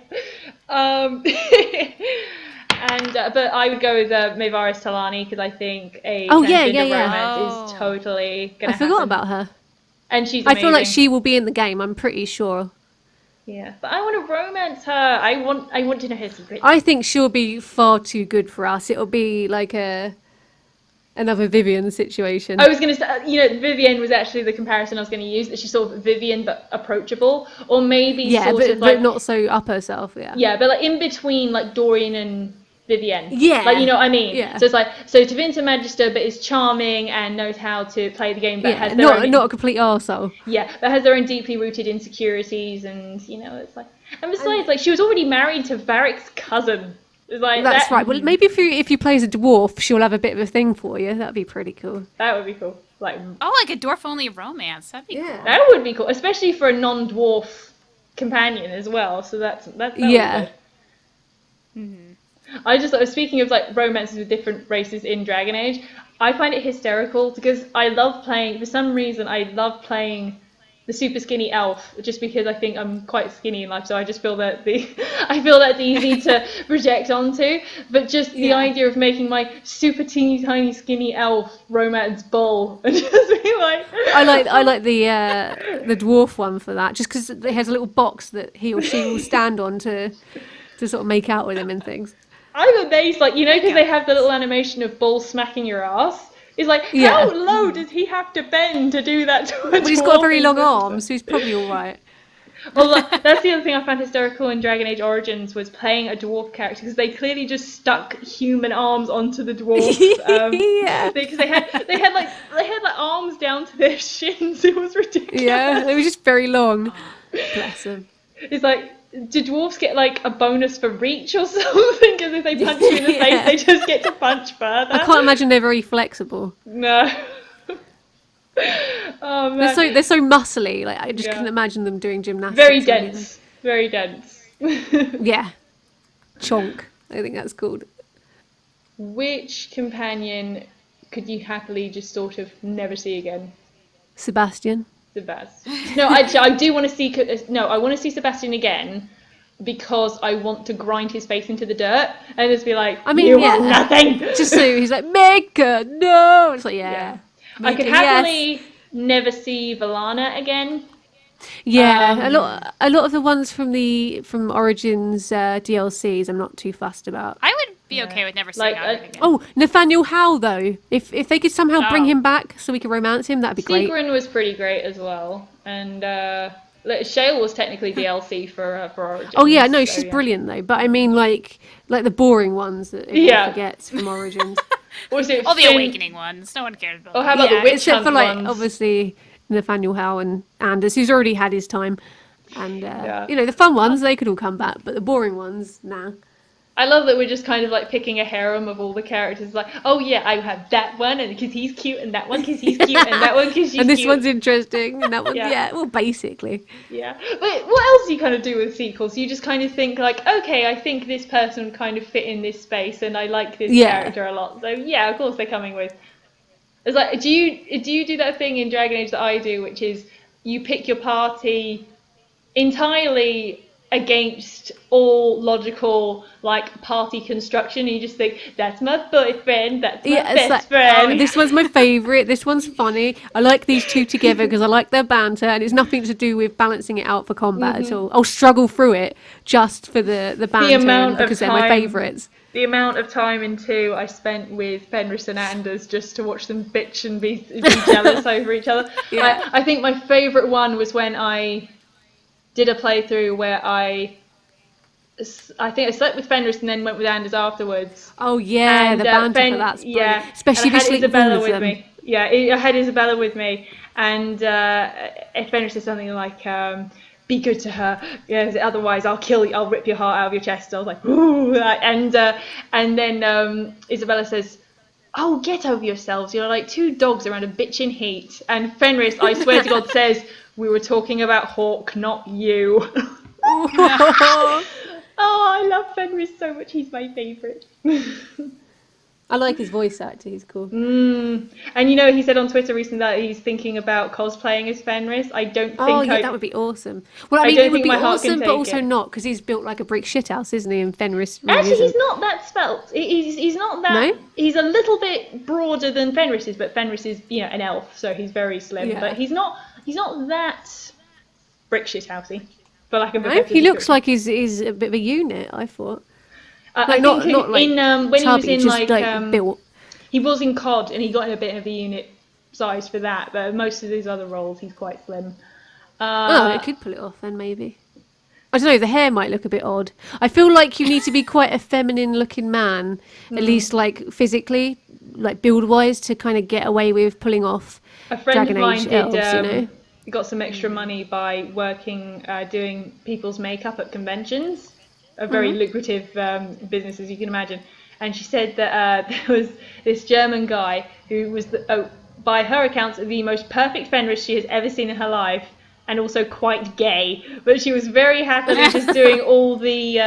And but I would go with Mayvaris Talani because I think a transgender romance is totally gonna happen. I forgot about her. And she's I amazing. feel like she will be in the game. I'm pretty sure. Yeah, but I want to romance her. I want to know her secrets. I think she'll be far too good for us. It'll be like another Vivian situation. I was going to say, Vivienne was actually the comparison I was going to use, that she's sort of Vivienne but approachable, or maybe but not so up herself. Yeah. Yeah, but like in between like Dorian and Vivienne. Yeah. Like, you know what I mean? Yeah. So it's like, so Tevinter Magister, but is charming and knows how to play the game, but has their own... not a complete arsehole. Yeah, but has their own deeply rooted insecurities, and, it's like... And besides, like, she was already married to Varric's cousin. It's like, That's right. Well, maybe if you play as a dwarf, she'll have a bit of a thing for you. That'd be pretty cool. That would be cool. Like a dwarf-only romance. That'd be cool. That would be cool, especially for a non-dwarf companion as well. So that would be good. Mm-hmm. I just speaking of like romances with different races in Dragon Age, I find it hysterical because I love playing. For some reason, I love playing the super skinny elf, just because I think I'm quite skinny in life, so I just feel that that's easy to project onto. But just the idea of making my super teeny tiny skinny elf romance bull and just be like, I like the dwarf one for that, just because it has a little box that he or she will stand on to sort of make out with him and things. I'm amazed, like, because they have the little animation of bull smacking your ass. It's like, how low does he have to bend to do that to a dwarf? But he's got a very long arm, so he's probably all right. Well, that's the other thing I found hysterical in Dragon Age Origins, was playing a dwarf character, because they clearly just stuck human arms onto the dwarf. Because they had like arms down to their shins. It was ridiculous. Yeah, they were just very long. Bless them. It's like, do dwarfs get like a bonus for reach or something? Because if they punch you in the face, they just get to punch further. I can't imagine they're very flexible. No. Oh man. They're so muscly. Like I just couldn't imagine them doing gymnastics. Very dense. Very dense. Yeah. Chonk, I think that's called. Which companion could you happily just sort of never see again? Sebastian. No, I do want to see. No, I want to see Sebastian again because I want to grind his face into the dirt and just be like, you are nothing. Just so he's like, Mika, no. It's like, Mika, I could happily never see Valana again. Yeah, a lot of the ones from Origins DLCs, I'm not too fussed about. I would be okay with never seeing him again. Oh, Nathaniel Howe though, if they could somehow bring him back so we could romance him, that'd be great. Zevran was pretty great as well, and Shale was technically DLC for Origins. Oh yeah, no, she's brilliant though. But I mean, like the boring ones that everyone forgets from Origins. Was it all the Awakening ones? No one cares about. Oh, how about the Witch except Hunt for like ones? Obviously Nathaniel Howe and Anders, who's already had his time, and the fun ones they could all come back, but the boring ones, nah. I love that we're just kind of like picking a harem of all the characters. Like, oh yeah, I have that one, and because he's cute, and that one because he's cute, and that one because she's and this cute. one's interesting, and that one, well, basically. Yeah. But what else do you kind of do with sequels? You just kind of think like, okay, I think this person would kind of fit in this space, and I like this character a lot. So yeah, of course they're coming with. It's like, do you do that thing in Dragon Age that I do, which is you pick your party entirely against all logical like party construction, and you just think, that's my boyfriend, that's my best friend. Oh, this one's my favourite, this one's funny, I like these two together because I like their banter, and it's nothing to do with balancing it out for combat at all. I'll struggle through it just for the banter because they're my favourites. The amount of time in 2 I spent with Fenris and Anders just to watch them bitch and be jealous over each other. I think my favourite one was when I did a playthrough where I think I slept with Fenris and then went with Anders afterwards. Oh yeah, And, the banter for that's brilliant. yeah, Especially and I if you had sleep with all Isabella of with them. me. Yeah, I had Isabella with me, and if Fenris said something like, "Be good to her, yeah, otherwise I'll kill you. I'll rip your heart out of your chest." I was like, "Ooh!" And then Isabella says, "Oh, get over yourselves. You're like two dogs around a bitchin' heat." And Fenris, I swear to God, says, "We were talking about Hawk, not you." Oh, I love Fenris so much. He's my favourite. I like his voice actor. He's cool. And he said on Twitter recently that he's thinking about cosplaying as Fenris. I don't think. Oh yeah, that would be awesome. Well, I mean, don't it would think be my heart can awesome, but take also it. not, because he's built like a brick shithouse, isn't he? And Fenris really Actually, isn't. he's not that svelte. He's not that. No? He's a little bit broader than Fenris is, but Fenris is an elf, so he's very slim. Yeah. But he's not that brick shithousey. For lack of a No, better he looks description. like he's a bit of a unit. I thought. I Not think not like when chubby, he was in just built. he was in COD and he got in a bit of a unit size for that, but most of these other roles he's quite slim. It could pull it off then maybe. I don't know, the hair might look a bit odd. I feel like you need to be quite a feminine looking man, at least like physically, like build wise, to kind of get away with pulling off A friend Dragon of mine Age did, elves, got some extra money by working, doing people's makeup at conventions, a very lucrative business, as you can imagine. And she said that there was this German guy who was, by her accounts, the most perfect Fenris she has ever seen in her life, and also quite gay. But she was very happily just doing all the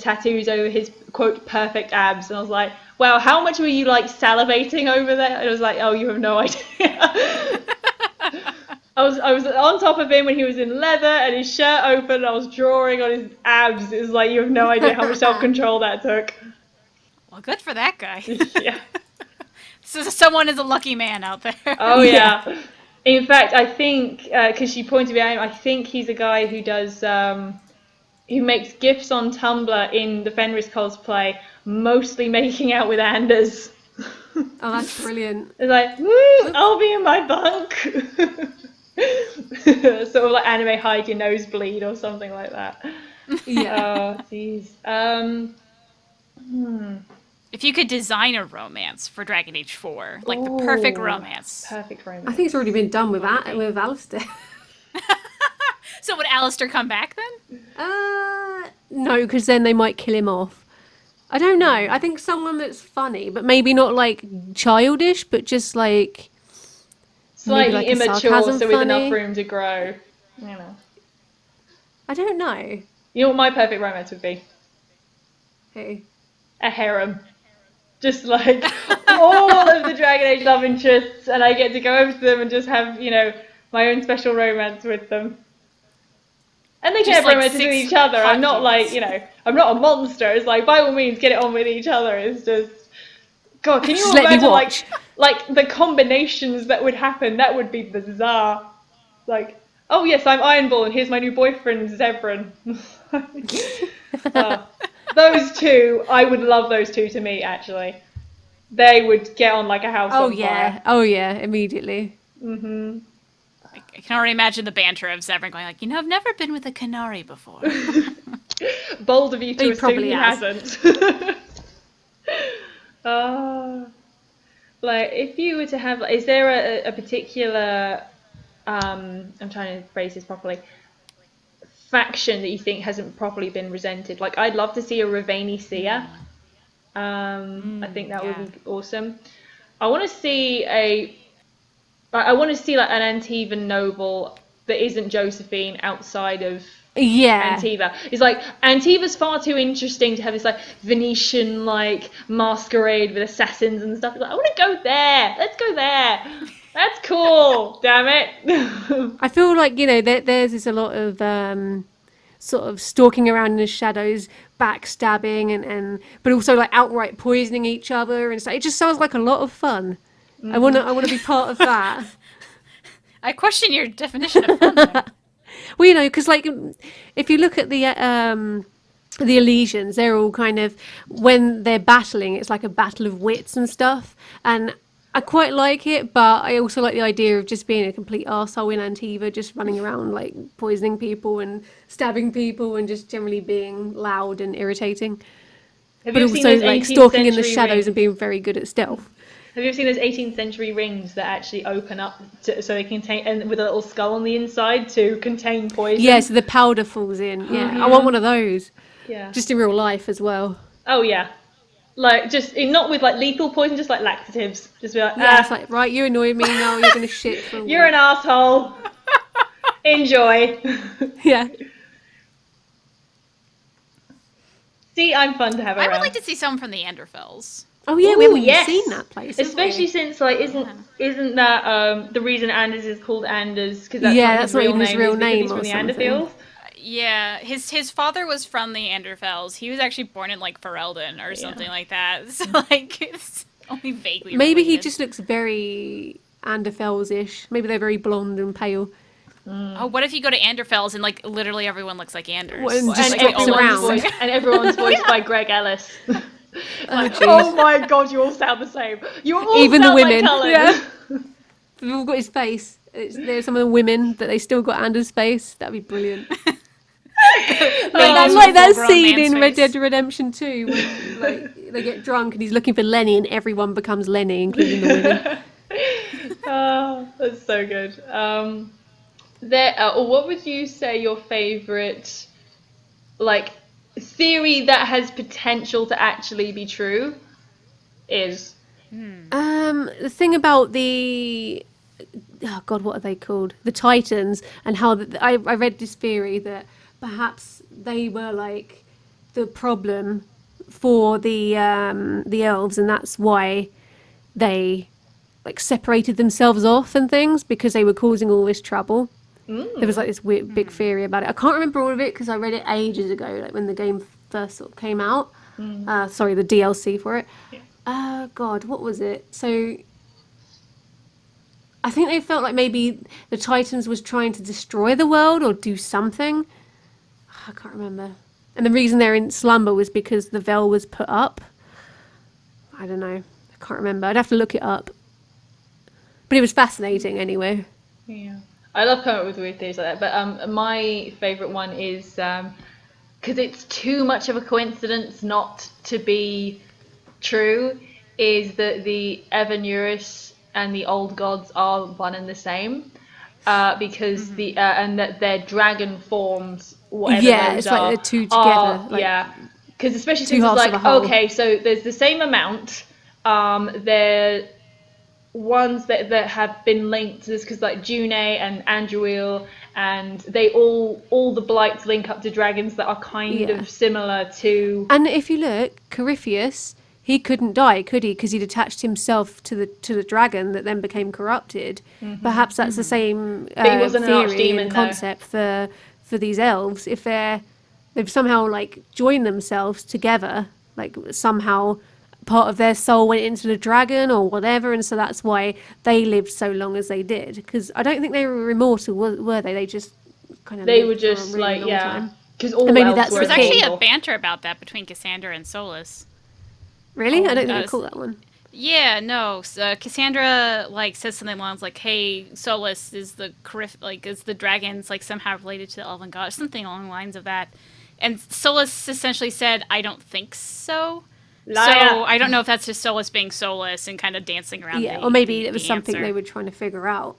tattoos over his quote perfect abs. And I was like, wow, how much were you like salivating over there? And I was like, oh, you have no idea. I was on top of him when he was in leather and his shirt open, and I was drawing on his abs. It was like, you have no idea how much self-control that took. Well, good for that guy. Yeah. So someone is a lucky man out there. Oh yeah. In fact, I think because she pointed me out, I think he's a guy who does who makes GIFs on Tumblr in the Fenris cosplay, mostly making out with Anders. Oh, that's brilliant. It's like, woo, I'll be in my bunk. Sort of like anime hide your nosebleed or something like that. Yeah. Oh, jeez. If you could design a romance for Dragon Age 4, like the perfect romance. Perfect romance. I think it's already been done with Alistair. So would Alistair come back then? No, because then they might kill him off. I don't know. I think someone that's funny, but maybe not like childish, but just like Slightly like a immature, sarcasm so with funny. enough room to grow. You know. I don't know. You know what my perfect romance would be? Who? A harem. Just like all of the Dragon Age love interests, and I get to go over to them and just have, my own special romance with them. And they can have like romances with 6 each other. I'm not hot like, I'm not a monster. It's like, by all means, get it on with each other. It's just, God, can you Just let me imagine watch. like the combinations that would happen? That would be bizarre. Like, oh yes, I'm Ironball, and here's my new boyfriend, Zevran. Those two, I would love those two to meet, actually. They would get on like a house on fire. Oh yeah, immediately. Mm-hmm. I can already imagine the banter of Zevran going like, I've never been with a Canary before. Bold of you to He assume probably he has. hasn't. Like, if you were to have, is there a particular, I'm trying to phrase this properly, faction that you think hasn't properly been represented? Like, I'd love to see a Ravani Seer. I think that would be awesome. I want to see like an Antivan noble that isn't Josephine outside of Antiva. It's like, Antiva's far too interesting to have this like Venetian like masquerade with assassins and stuff. Like, I want to go there. Let's go there. That's cool. Damn it. I feel like theirs is a lot of sort of stalking around in the shadows, backstabbing, and but also like outright poisoning each other, and stuff. It just sounds like a lot of fun. I wanna be part of that. I question your definition of fun there. Well, because like if you look at the Elysians, they're all kind of, when they're battling, it's like a battle of wits and stuff. And I quite like it, but I also like the idea of just being a complete arsehole in Antiva, just running around like poisoning people and stabbing people and just generally being loud and irritating. Have But you seen also those like 18th stalking in the century shadows rings? and being very good at stealth. Have you ever seen those 18th century rings that actually open up so they contain, and with a little skull on the inside to contain poison? Yeah, so the powder falls in. Yeah, I want one of those. Yeah. Just in real life as well. Oh yeah. Like just not with like lethal poison, just like laxatives. Just be like, Yeah, it's like, right, you annoy me, now you're going to shit for a you're an week. asshole. Enjoy. Yeah. See, I'm fun to have I around. would like to see some from the Anderfels. Oh yeah, Ooh, we haven't yes. even seen that place. have Especially we? since like isn't that the reason Anders is called Anders because that's Yeah, not that's his not real even his name, real is because name he's from or the something. Anderfields. Yeah, his father was from the Anderfels. He was actually born in like Ferelden or something like that. So like it's only vaguely Maybe he related. just looks very Anderfels-ish. Maybe they're very blonde and pale. Oh, what if you go to Anderfels and like literally everyone looks like Anders? Well, and just Like, drops all around. looks And everyone's voiced by Greg Ellis. Like, jeez. oh my god, you all sound the same. You all Even the sound women. like Cullen. Yeah. They've all got his face. There's some of the women that they still got Anders' face. That'd be brilliant. Ladies Like with that full-grown scene man's in Red face. Dead Redemption 2 when like they get drunk and he's looking for Lenny and everyone becomes Lenny, including the women. Oh, that's so good. What would you say your favorite, like, theory that has potential to actually be true is? The thing about the oh god, what are they called? The Titans, and how I read this theory that perhaps they were like the problem for the elves, and that's why they like separated themselves off and things because they were causing all this trouble. There was like this weird, big theory about it. I can't remember all of it because I read it ages ago, like when the game first sort of came out. Sorry, the DLC for it. God, what was it? So I think they felt like maybe the Titans was trying to destroy the world or do something. I can't remember. And the reason they're in slumber was because the veil was put up. I don't know. I can't remember. I'd have to look it up. But it was fascinating anyway. Yeah. I love coming up with weird theories like that, but my favourite one is, because it's too much of a coincidence not to be true, is that the Evanuris and the old gods are one and the same, because and that their dragon forms, whatever Yeah, those it's are, like they're two are- together. Like, yeah, because especially two since it's halves of like, a whole. okay, so there's the same amount, they're ones that have been linked to this because like June and Andruil, and they all the blights link up to dragons that are kind Yeah. of similar to. And if you look, Corypheus, he couldn't die, could he? Because he'd attached himself to the dragon that then became corrupted. Perhaps that's the same But he wasn't an theory archdemon, and though. concept for these elves. If they've somehow like joined themselves together, like somehow part of their soul went into the dragon or whatever, and so that's why they lived so long as they did. Because I don't think they were immortal, were they? They just kind of They lived were for a just really like, long yeah, time. because all And maybe elves that's were There was the thing. actually a immortal. banter about that between Cassandra and Solus. Really? I don't think I does. caught that one. Yeah, no. Cassandra like says something along like, "Hey, Solus is is the dragons like somehow related to the elven god?" Something along the lines of that. And Solus essentially said, "I don't think so." Liar. So I don't know if that's just Solus being Solus and kind of dancing around. Yeah, or maybe it was the something answer. they were trying to figure out.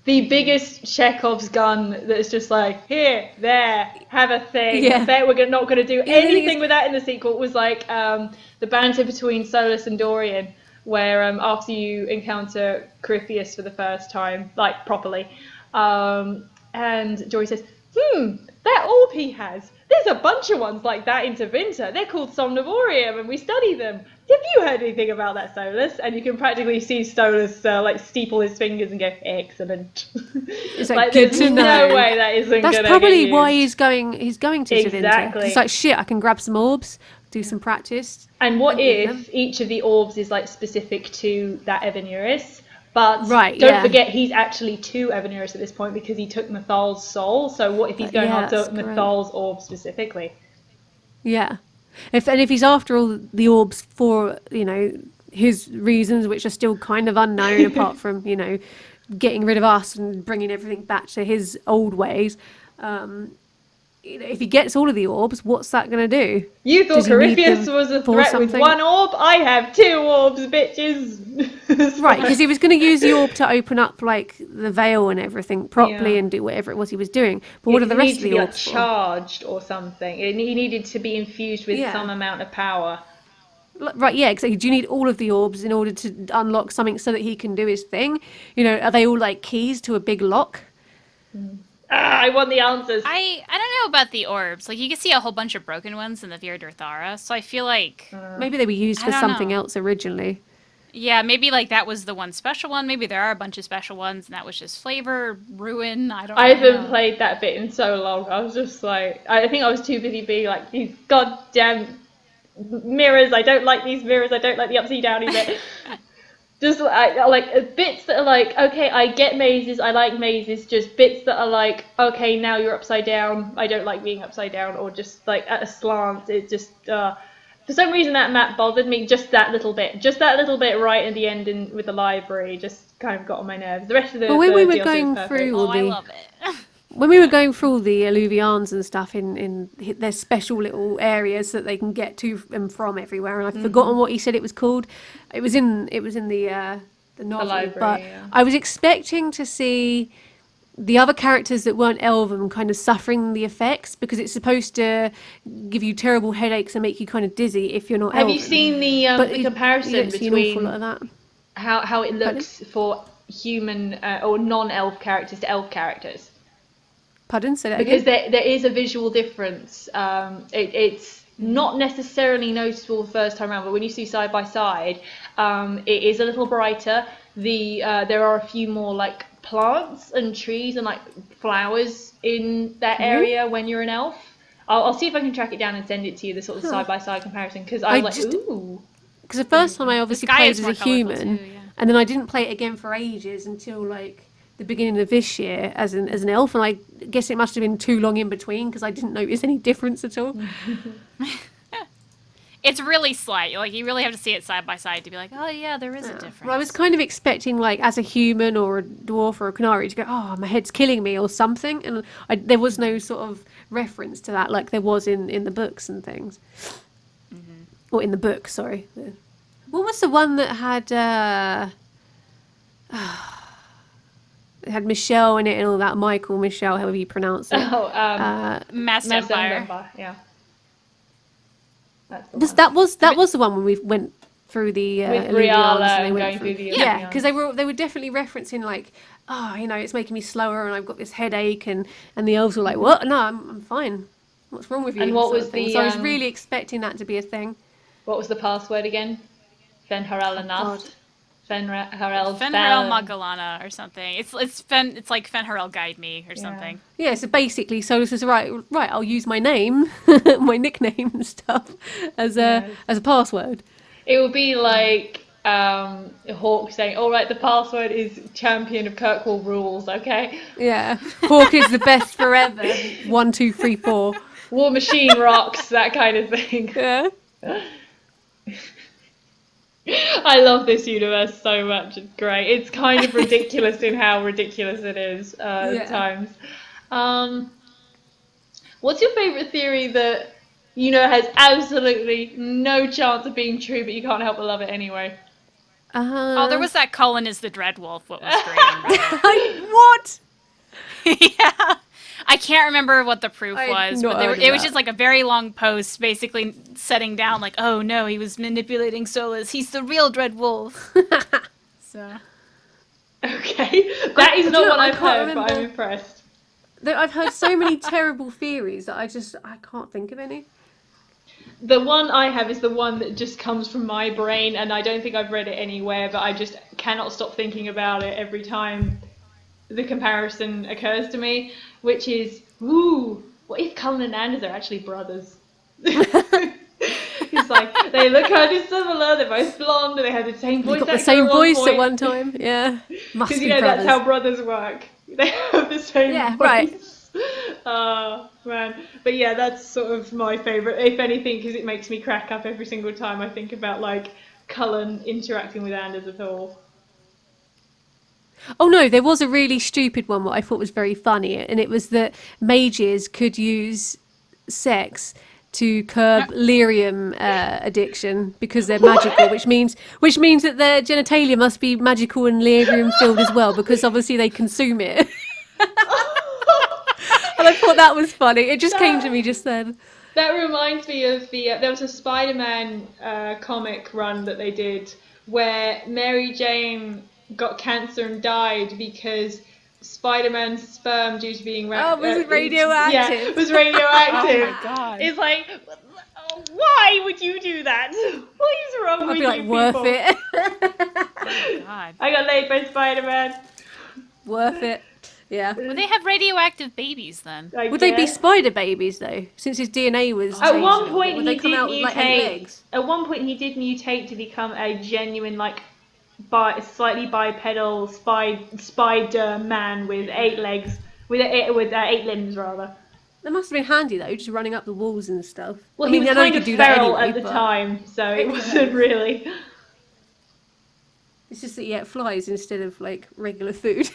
The biggest Chekhov's gun that's just like, here, there, have a thing. Yeah. I bet we're not going to do the thing anything is- with that in the sequel. Was like the banter between Solus and Dorian, where after you encounter Corypheus for the first time, like properly, and Dorian says, that orb he has, there's a bunch of ones like that in Tevinter. They're called Somnivorium, and we study them. Have you heard anything about that, Solus? And you can practically see Solus like steeple his fingers and go, excellent. It's like good there's to no know. way that isn't That's gonna probably get why used. he's going to Tevinter. Exactly. It's like, shit, I can grab some orbs, do some practice. And what and eat them. if each of the orbs is like specific to that Evanuris? But Right, don't yeah. forget, he's actually two Evanuris at this point because he took Mathal's soul. So what if he's going Yeah, after that's great. Mathal's orb specifically? Yeah. If he's after all the orbs for, his reasons, which are still kind of unknown, apart from, you know, getting rid of us and bringing everything back to his old ways. You know, if he gets all of the orbs, what's that going to do? You thought Does he need Corypheus them was a for threat with something? one orb? I have 2 orbs, bitches! Right, because he was going to use the orb to open up, like, the veil and everything properly Yeah. and do whatever it was he was doing. But what are the rest of the orbs for? Charged or something. He needed to be infused with Yeah. some amount of power. Right, yeah, exactly. Do you need all of the orbs in order to unlock something so that he can do his thing? You know, are they all like keys to a big lock? I want the answers. I don't know about the orbs. Like, you can see a whole bunch of broken ones in the Vir D'Urthara, so I feel like... Maybe they were used I for don't something know. else originally. Yeah, maybe, like, that was the one special one. Maybe there are a bunch of special ones, and that was just flavor, ruin, I don't I really haven't know. played that bit in so long. I was just like, I think I was too busy being like, these goddamn mirrors. I don't like these mirrors. I don't like the upside downy bit. Just like bits that are like, okay, I get mazes. I like mazes. Just bits that are like, okay, now you're upside down. I don't like being upside down, or just like at a slant. It just for some reason that map bothered me. Just that little bit right at the end with the library, just kind of got on my nerves. The rest of the But when we were DLC was going perfect. through Oh, all I the love it. when we were going through all the Alluvians and stuff in their special little areas that they can get to and from everywhere, and I've forgotten what he said it was called. It was in the novel, library, but yeah. I was expecting to see the other characters that weren't Elven kind of suffering the effects, because it's supposed to give you terrible headaches and make you kind of dizzy if you're not Have Elven. you seen the comparison you don't see an awful lot between of that. how it looks for human or non-elf characters to elf characters? Pardon? Say that Because again? there is a visual difference. It's not necessarily noticeable the first time around, but when you see side by side, it is a little brighter. There are a few more like plants and trees and like flowers in that area when you're an elf. I'll see if I can track it down and send it to you, the sort of side by side comparison, because I was like, ooh. Because the first time I obviously sky played is as more a colourful human, too, yeah. and then I didn't play it again for ages until like the beginning of this year as an elf, and I guess it must have been too long in between because I didn't notice any difference at all. It's really slight. Like, you really have to see it side by side to be like, oh yeah, there is a difference. Well, I was kind of expecting, like, as a human or a dwarf or a canary, to go, oh, my head's killing me or something, and there was no sort of reference to that like there was in the books and things. Or in the book, sorry. What was the one that had it had Michelle in it and all that? Michael, Michelle, however you pronounce it. Masked Empire. Yeah. That's the Was one. that was the one when we went through the With Illuvians Riala and they and went going through the yeah, Illuvians. because they were definitely referencing like, oh, you know, it's making me slower and I've got this headache, and the elves were like, what? No, I'm fine. What's wrong with you? And what sort was of thing. the, So I was really expecting that to be a thing. What was the password again? Fenharel and God. Nast. Fenharel Magalana or something. It's like Fenharel Guide Me or something. Yeah, so basically Solus was right, I'll use my name, my nickname and stuff as a password. It would be like Hawk saying, all right, the password is champion of Kirkwall rules, okay? Yeah. Hawk is the best forever. 1, 2, 3, 4. War Machine rocks, that kind of thing. Yeah. I love this universe so much. It's great. It's kind of ridiculous in how ridiculous it is at times. What's your favourite theory that you know has absolutely no chance of being true, but you can't help but love it anyway? Oh, there was that Cailan is the Dreadwolf. What was great on Reddit. What? Yeah. I can't remember what the proof I'd was, not but heard of it was that. just like a very long post basically setting down like, oh no, he was manipulating Solus. He's the real Dreadwolf. So. Okay. That is not what I've can't heard, but I'm remember. impressed. I've heard so many terrible theories that I can't think of any. The one I have is the one that just comes from my brain, and I don't think I've read it anywhere, but I just cannot stop thinking about it every time the comparison occurs to me, which is, ooh, what if Cullen and Anders are actually brothers? It's like, they look kind of similar, they're both blonde, and they have the same voice Got the actor same at one voice point. at one time. Yeah. Must Because, be you know, brothers. that's how brothers work. They have the same Yeah, voice. right. Oh, man. But yeah, that's sort of my favourite, if anything, because it makes me crack up every single time I think about, like, Cullen interacting with Anders at all. Oh no, there was a really stupid one what I thought was very funny, and it was that mages could use sex to curb lyrium addiction because they're magical, which means that their genitalia must be magical and lyrium filled as well, because obviously they consume it. And I thought that was funny. It just came to me just then. That reminds me of there was a Spider-Man comic run that they did where Mary Jane got cancer and died because Spider-Man's sperm, due to being was radioactive. Yeah, it was radioactive. Oh my god! It's like, why would you do that? What is wrong with I'd be you like, people? worth it. Oh god! I got laid by Spider-Man. Worth it. Yeah. Would they have radioactive babies then? Would they be spider babies though? Since his DNA was At changed one a little point bit? Would he they come did out with like 8 mutate. legs? At one point he did mutate to become a genuine slightly bipedal spider man with 8 legs, with 8 limbs rather. That must have been handy though, just running up the walls and stuff. Well, I mean, he was I know kind you of could do that feral anyway, at the but time, so it wasn't really. It's just that you ate flies instead of like regular food.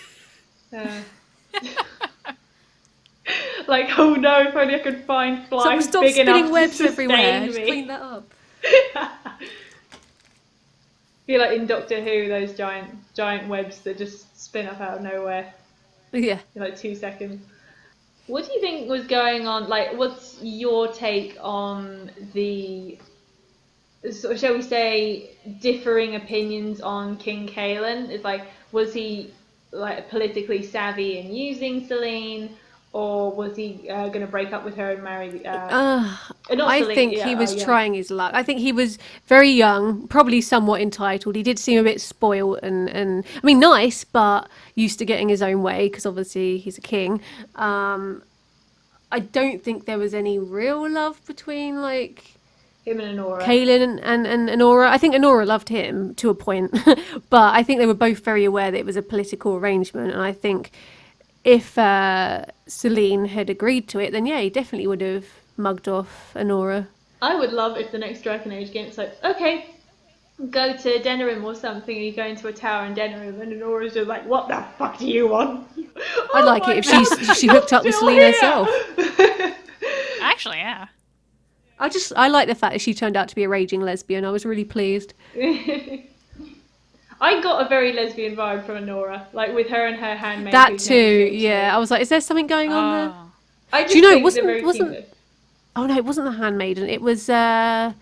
Like, oh no, if only I could find flies Stop big enough spinning webs to everywhere. sustain Just me. clean that up. Feel like in Doctor Who, those giant webs that just spin up out of nowhere Yeah. in like 2 seconds. What do you think was going on? Like, what's your take on the, sort of, shall we say, differing opinions on King Cailan? It's like, was he like politically savvy in using Selene, or was he going to break up with her and marry? I think he was trying his luck. I think he was very young, probably somewhat entitled. He did seem a bit spoiled and I mean, nice, but used to getting his own way because obviously he's a king. I don't think there was any real love between like him and Honora. Cailan and Honora. I think Honora loved him to a point, but I think they were both very aware that it was a political arrangement, and I think if Selene had agreed to it, then yeah, he definitely would have mugged off Honora. I would love if the next Dragon Age game it's like, okay, go to Denerim or something, and you go into a tower in Denerim, and Honora's just like, what the fuck do you want? I'd like it if she hooked up with Selene herself. Actually, yeah. I like the fact that she turned out to be a raging lesbian. I was really pleased. I got a very lesbian vibe from Honora, like with her and her handmaid. That too, yeah. I was like, is there something going on there? I just Do you know, think wasn't- they're very wasn't- cute. Oh no, it wasn't the handmaiden. It was her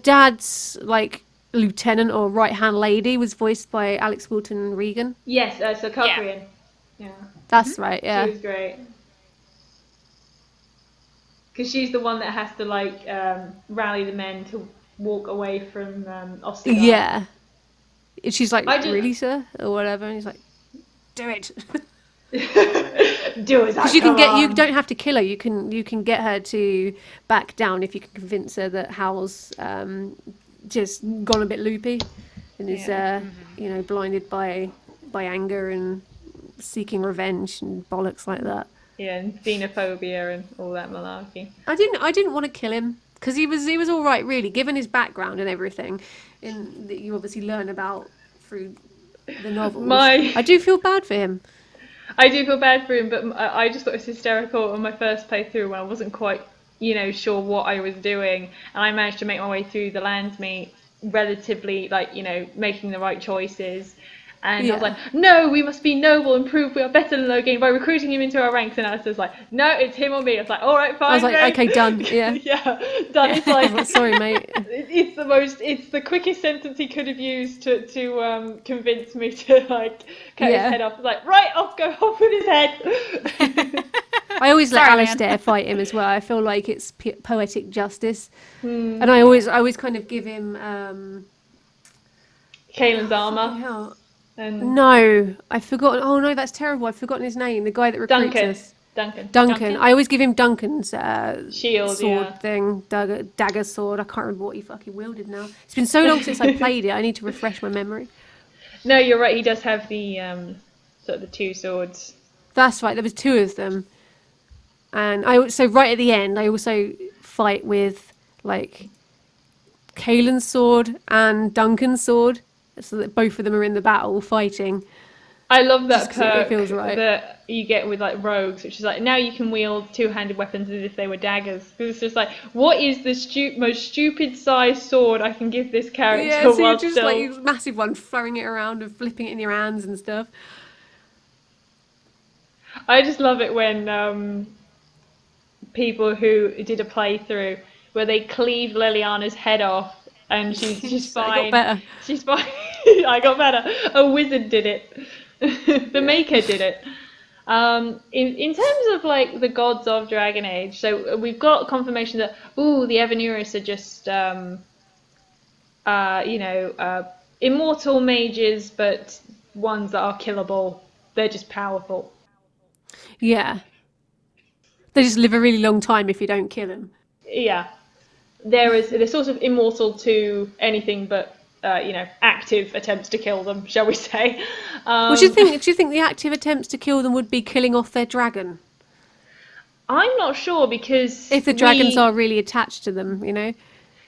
dad's like lieutenant or right hand lady was voiced by Alex Wilton Regan. Yes, so Cochran. Yeah. That's right. Yeah. She was great. Because she's the one that has to like rally the men to walk away from Oscar. Yeah. She's like, I just- really, sir, or whatever, and he's like, do it. Do as I Because you command. don't have to kill her. You can get her to back down if you can convince her that Hal's just gone a bit loopy and is blinded by anger and seeking revenge and bollocks like that. Yeah, and xenophobia and all that malarkey. I didn't want to kill him because he was all right, really, given his background and everything, and that you obviously learn about through the novels. I do feel bad for him. I do feel bad for him, but I just thought it was hysterical on my first playthrough when I wasn't quite, sure what I was doing, and I managed to make my way through the Landsmeet relatively, making the right choices. And I was like, no, we must be noble and prove we are better than Logan by recruiting him into our ranks. And Alistair's like, no, it's him or me. I was like, all right, fine. I was like, mate. okay, done. Yeah. Yeah, done. It's like, sorry, mate. It's the quickest sentence he could have used to convince me to cut his head off. It's like, right, off with his head. I always let Sorry, Alistair fight him as well. I feel like it's poetic justice, and I always kind of give him. Cailan's armor. Hell. And No, I've forgotten. Oh no, that's terrible. I've forgotten his name. The guy that recruits us. Duncan. I always give him Duncan's shield, sword thing, dagger sword. I can't remember what he fucking wielded now. It's been so long since I played it. I need to refresh my memory. No, you're right. He does have the sort of the 2 swords. That's right. There was 2 of them, and so right at the end, I also fight with like Cailan's sword and Duncan's sword, so that both of them are in the battle fighting. I love that Just 'cause it perk feels right. that you get with like rogues, which is like now you can wield two-handed weapons as if they were daggers. Because it's just like, what is the most stupid sized sword I can give this character? Yeah, so you're while just still... like a massive one, throwing it around and flipping it in your hands and stuff. I just love it when people who did a playthrough where they cleaved Liliana's head off and she's just fine. I got better. She's fine. I got better. A wizard did it. The maker did it. In terms of like the gods of Dragon Age, so we've got confirmation that the Evanuris are just immortal mages, but ones that are killable. They're just powerful. Yeah. They just live a really long time if you don't kill them. Yeah. They're sort of immortal to anything but active attempts to kill them, shall we say. Well, do you think the active attempts to kill them would be killing off their dragon? I'm not sure, because if the dragons are really attached to them, Because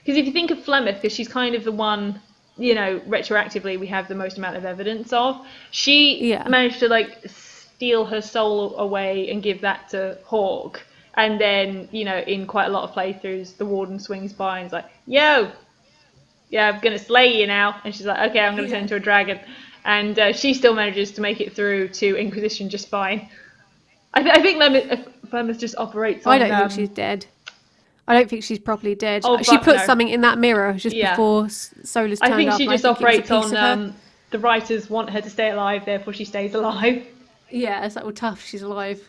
if you think of Flemeth, because she's kind of the one, retroactively we have the most amount of evidence of, she managed to like steal her soul away and give that to Hawk. And then, in quite a lot of playthroughs, the warden swings by and is like, yo, yeah, I'm going to slay you now. And she's like, okay, I'm going to turn into a dragon. And she still manages to make it through to Inquisition just fine. I think Flemeth just operates on... I don't think she's dead. I don't think she's properly dead. Oh, she put something in that mirror just before Solas turned up. I think she just operates on... the writers want her to stay alive, therefore she stays alive. Yeah, it's like, well, tough, she's alive.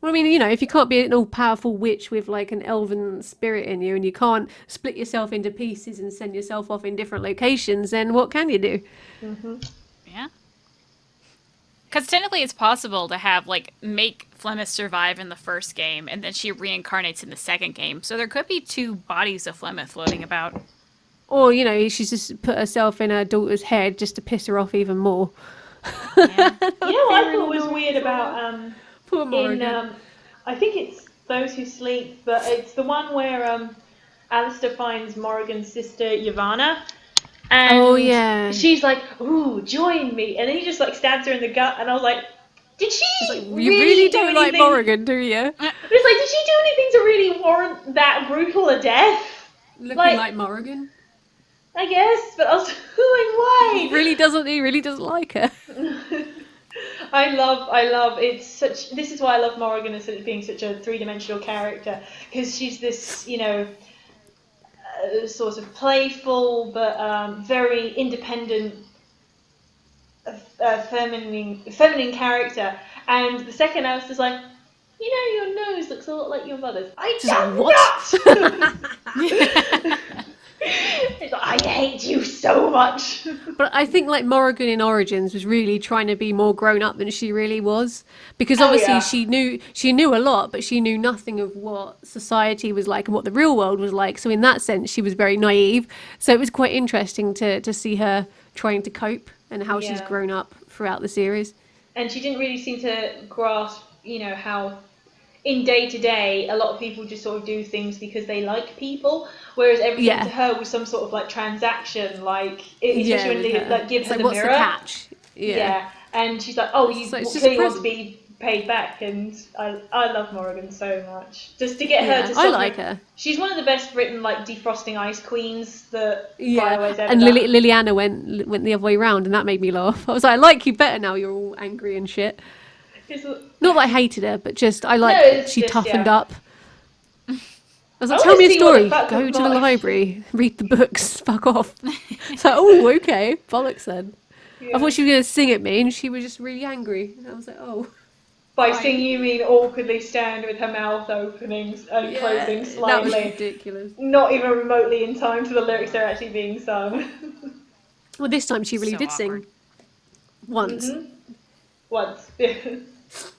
Well, I mean, if you can't be an all-powerful witch with, like, an elven spirit in you and you can't split yourself into pieces and send yourself off in different locations, then what can you do? Mm-hmm. Yeah. Because technically it's possible to have, make Flemeth survive in the first game and then she reincarnates in the second game. So there could be two bodies of Flemeth floating about. Or, she's just put herself in her daughter's head just to piss her off even more. Yeah. What I thought was weird about... Poor Morrigan. I think it's Those Who Sleep, but it's the one where Alistair finds Morrigan's sister Yavanna, and she's like, "Ooh, join me," and then he just stabs her in the gut, and I was like, "Did she you really don't like Morrigan, do you?" It's like, did she do anything to really warrant that brutal a death? Looking like Morrigan, I guess, but I was like, why? He really doesn't like her. I love this is why I love Morrigan as being such a three-dimensional character, because she's this sort of playful but very independent feminine character, and the second I was just like, your nose looks a lot like your mother's. What? It's like, I hate you so much. But I think Morrigan in Origins was really trying to be more grown up than she really was, because obviously she knew a lot, but she knew nothing of what society was like and what the real world was like. So in that sense, she was very naive. So it was quite interesting to see her trying to cope and how she's grown up throughout the series. And she didn't really seem to grasp, how in day-to-day, a lot of people just sort of do things because they like people, whereas everything to her was some sort of transaction, especially when they give her the what's mirror. The catch? Yeah, and she's like, "Oh, you clearly want to be paid back," and I love Morrigan so much. Just to get her to. I like her. She's one of the best written defrosting ice queens that BioWare's ever and done. Liliana went the other way around, and that made me laugh. I was like, I like you better now. You're all angry and shit. Not that I hated her, but just I that she toughened up. I was like, tell me a story. Go to the library, read the books, fuck off. It's like, oh, okay, bollocks then. I thought she was going to sing at me, and she was just really angry. And I was like, oh. By singing, you mean awkwardly stand with her mouth opening and closing slightly. That was ridiculous. Not even remotely in time to the lyrics that are actually being sung. Well, this time she really did sing. Once. Mm-hmm. Once.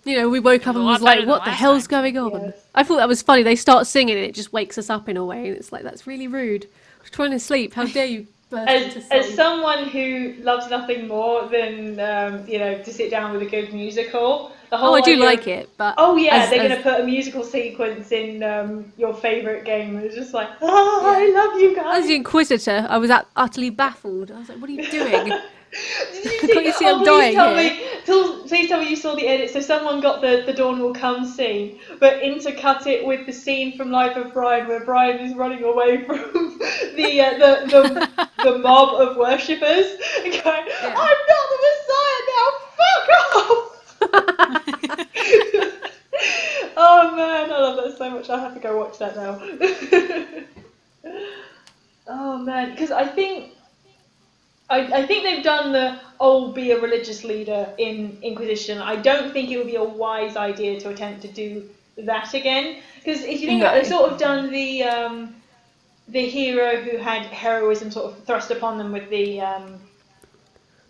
We woke up and was like, what the hell's going on? Yes. I thought that was funny. They start singing and it just wakes us up in a way. And it's like, that's really rude. I was trying to sleep. How dare you burst into song? As someone who loves nothing more than, to sit down with a good musical, The whole I do idea like of, it, but oh yeah, they're going to put a musical sequence in your favourite game. It's just like, I love you guys. As the Inquisitor, I was utterly baffled. I was like, what are you doing? Did you see? Can't you see I'm please dying tell here? please tell me you saw the edit. So someone got the Dawn Will Come scene, but intercut it with the scene from Life of Brian where Brian is running away from the mob of worshippers and going, I'm not the Messiah now, fuck off! Oh man, I love that so much. I have to go watch that now. Oh man, because I think they've done the be a religious leader in Inquisition. I don't think it would be a wise idea to attempt to do that again. Because if you think about it, they've sort of done the hero who had heroism sort of thrust upon them with the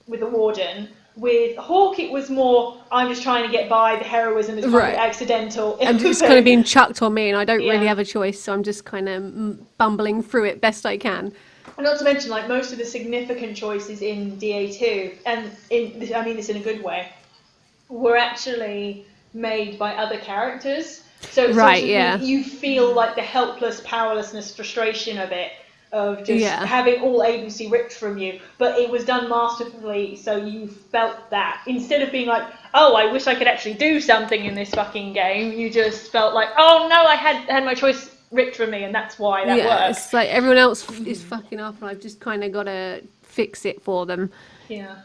Warden. With Hawk, it was more, I'm just trying to get by, the heroism is probably accidental. And it's kind of being chucked on me, and I don't really have a choice, so I'm just kind of bumbling through it best I can. And not to mention, like, most of the significant choices in DA2, and I mean this in a good way, were actually made by other characters. So it's you feel like the helpless, powerlessness, frustration of it, of just having all agency ripped from you. But it was done masterfully, so you felt that. Instead of being like, oh, I wish I could actually do something in this fucking game, you just felt like, oh no, I had my choice ripped from me, and that's why that works. It's like everyone else is fucking up, and I've just kind of got to fix it for them. Yeah.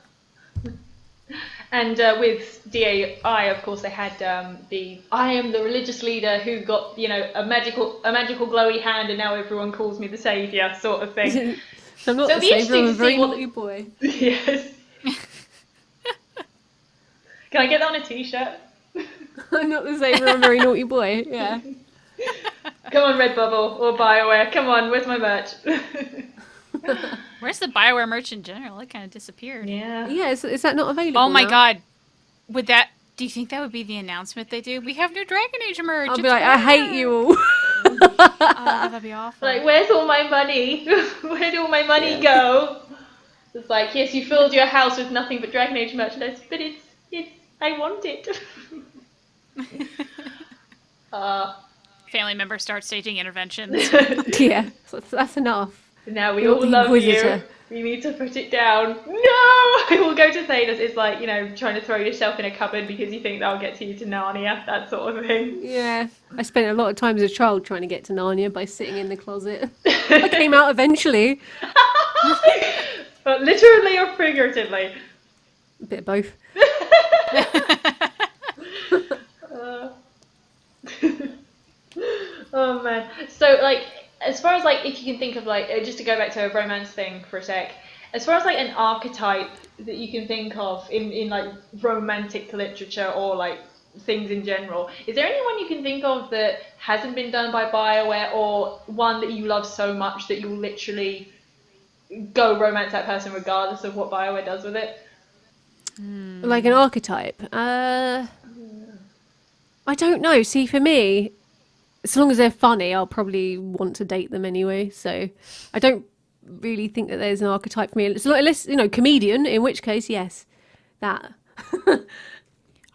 And with DAI, of course, they had I am the religious leader who got, a magical glowy hand, and now everyone calls me the saviour sort of thing. I'm not the saviour, I'm a very naughty boy. Yes. Can I get that on a t-shirt? I'm not the saviour, I'm a very naughty boy. Yeah. Come on, Redbubble or BioWare. Come on, where's my merch? Where's the BioWare merch in general? It kind of disappeared. Yeah. Yeah, is that not available? Oh my now? god. Do you think that would be the announcement they do? We have new Dragon Age merch. I'll be like, I hate you all. Oh, that'd be awful. Like, where's all my money? Where did all my money go? It's like, yes, you filled your house with nothing but Dragon Age merchandise, but it's I want it. Family members start staging interventions. Yeah, that's enough. Now we all love you. We need to put it down. No! We'll go to Thanos. It's like, trying to throw yourself in a cupboard because you think that'll get you to Narnia, that sort of thing. Yeah. I spent a lot of time as a child trying to get to Narnia by sitting in the closet. I came out eventually. But literally or figuratively? A bit of both. Oh man. So like, as far as like, if you can think of like, just to go back to a romance thing for a sec, as far as like an archetype that you can think of in like romantic literature or like things in general, is there anyone you can think of that hasn't been done by BioWare, or one that you love so much that you'll literally go romance that person regardless of what BioWare does with it? Like an archetype? I don't know. See, for me, as long as they're funny, I'll probably want to date them anyway. So I don't really think that there's an archetype for me. Unless, comedian, in which case, yes, that.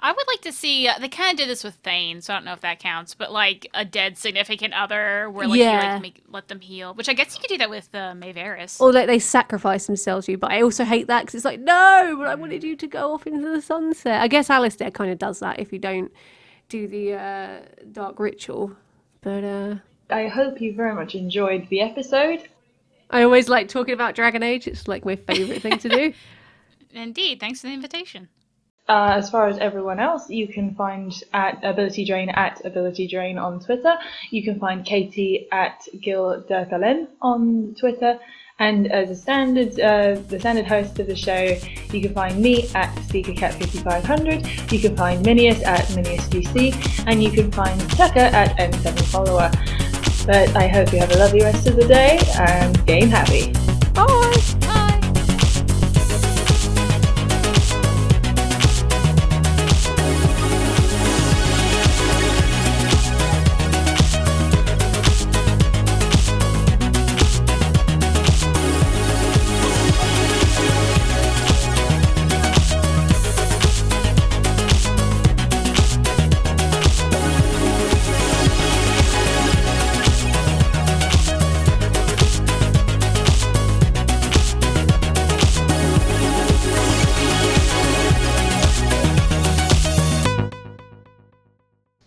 I would like to see, they kind of did this with Thane, so I don't know if that counts, but like a dead significant other where like you let them heal, which I guess you could do that with Maevaris. Or like they sacrifice themselves to you, but I also hate that because it's like, no, but I wanted you to go off into the sunset. I guess Alistair kind of does that if you don't do the dark ritual. But I hope you very much enjoyed the episode. I always like talking about Dragon Age. It's like my favourite thing to do. Indeed, thanks for the invitation. As far as everyone else, you can find at Ability Drain on Twitter. You can find Caitie at Gil Dertalen on Twitter. And as the standard host of the show, you can find me at SeekerCat5500. You can find Minius at MiniusGC, and you can find Tucker at N7Follower. But I hope you have a lovely rest of the day and game happy. Bye! Bye!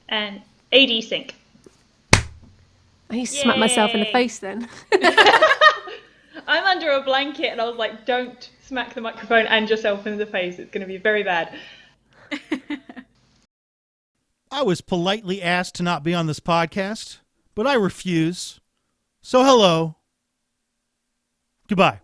and AD sync. I need to smack myself in the face then. I'm under a blanket and I was like, don't smack the microphone and yourself in the face. It's going to be very bad. I was politely asked to not be on this podcast, but I refuse. So hello. Goodbye.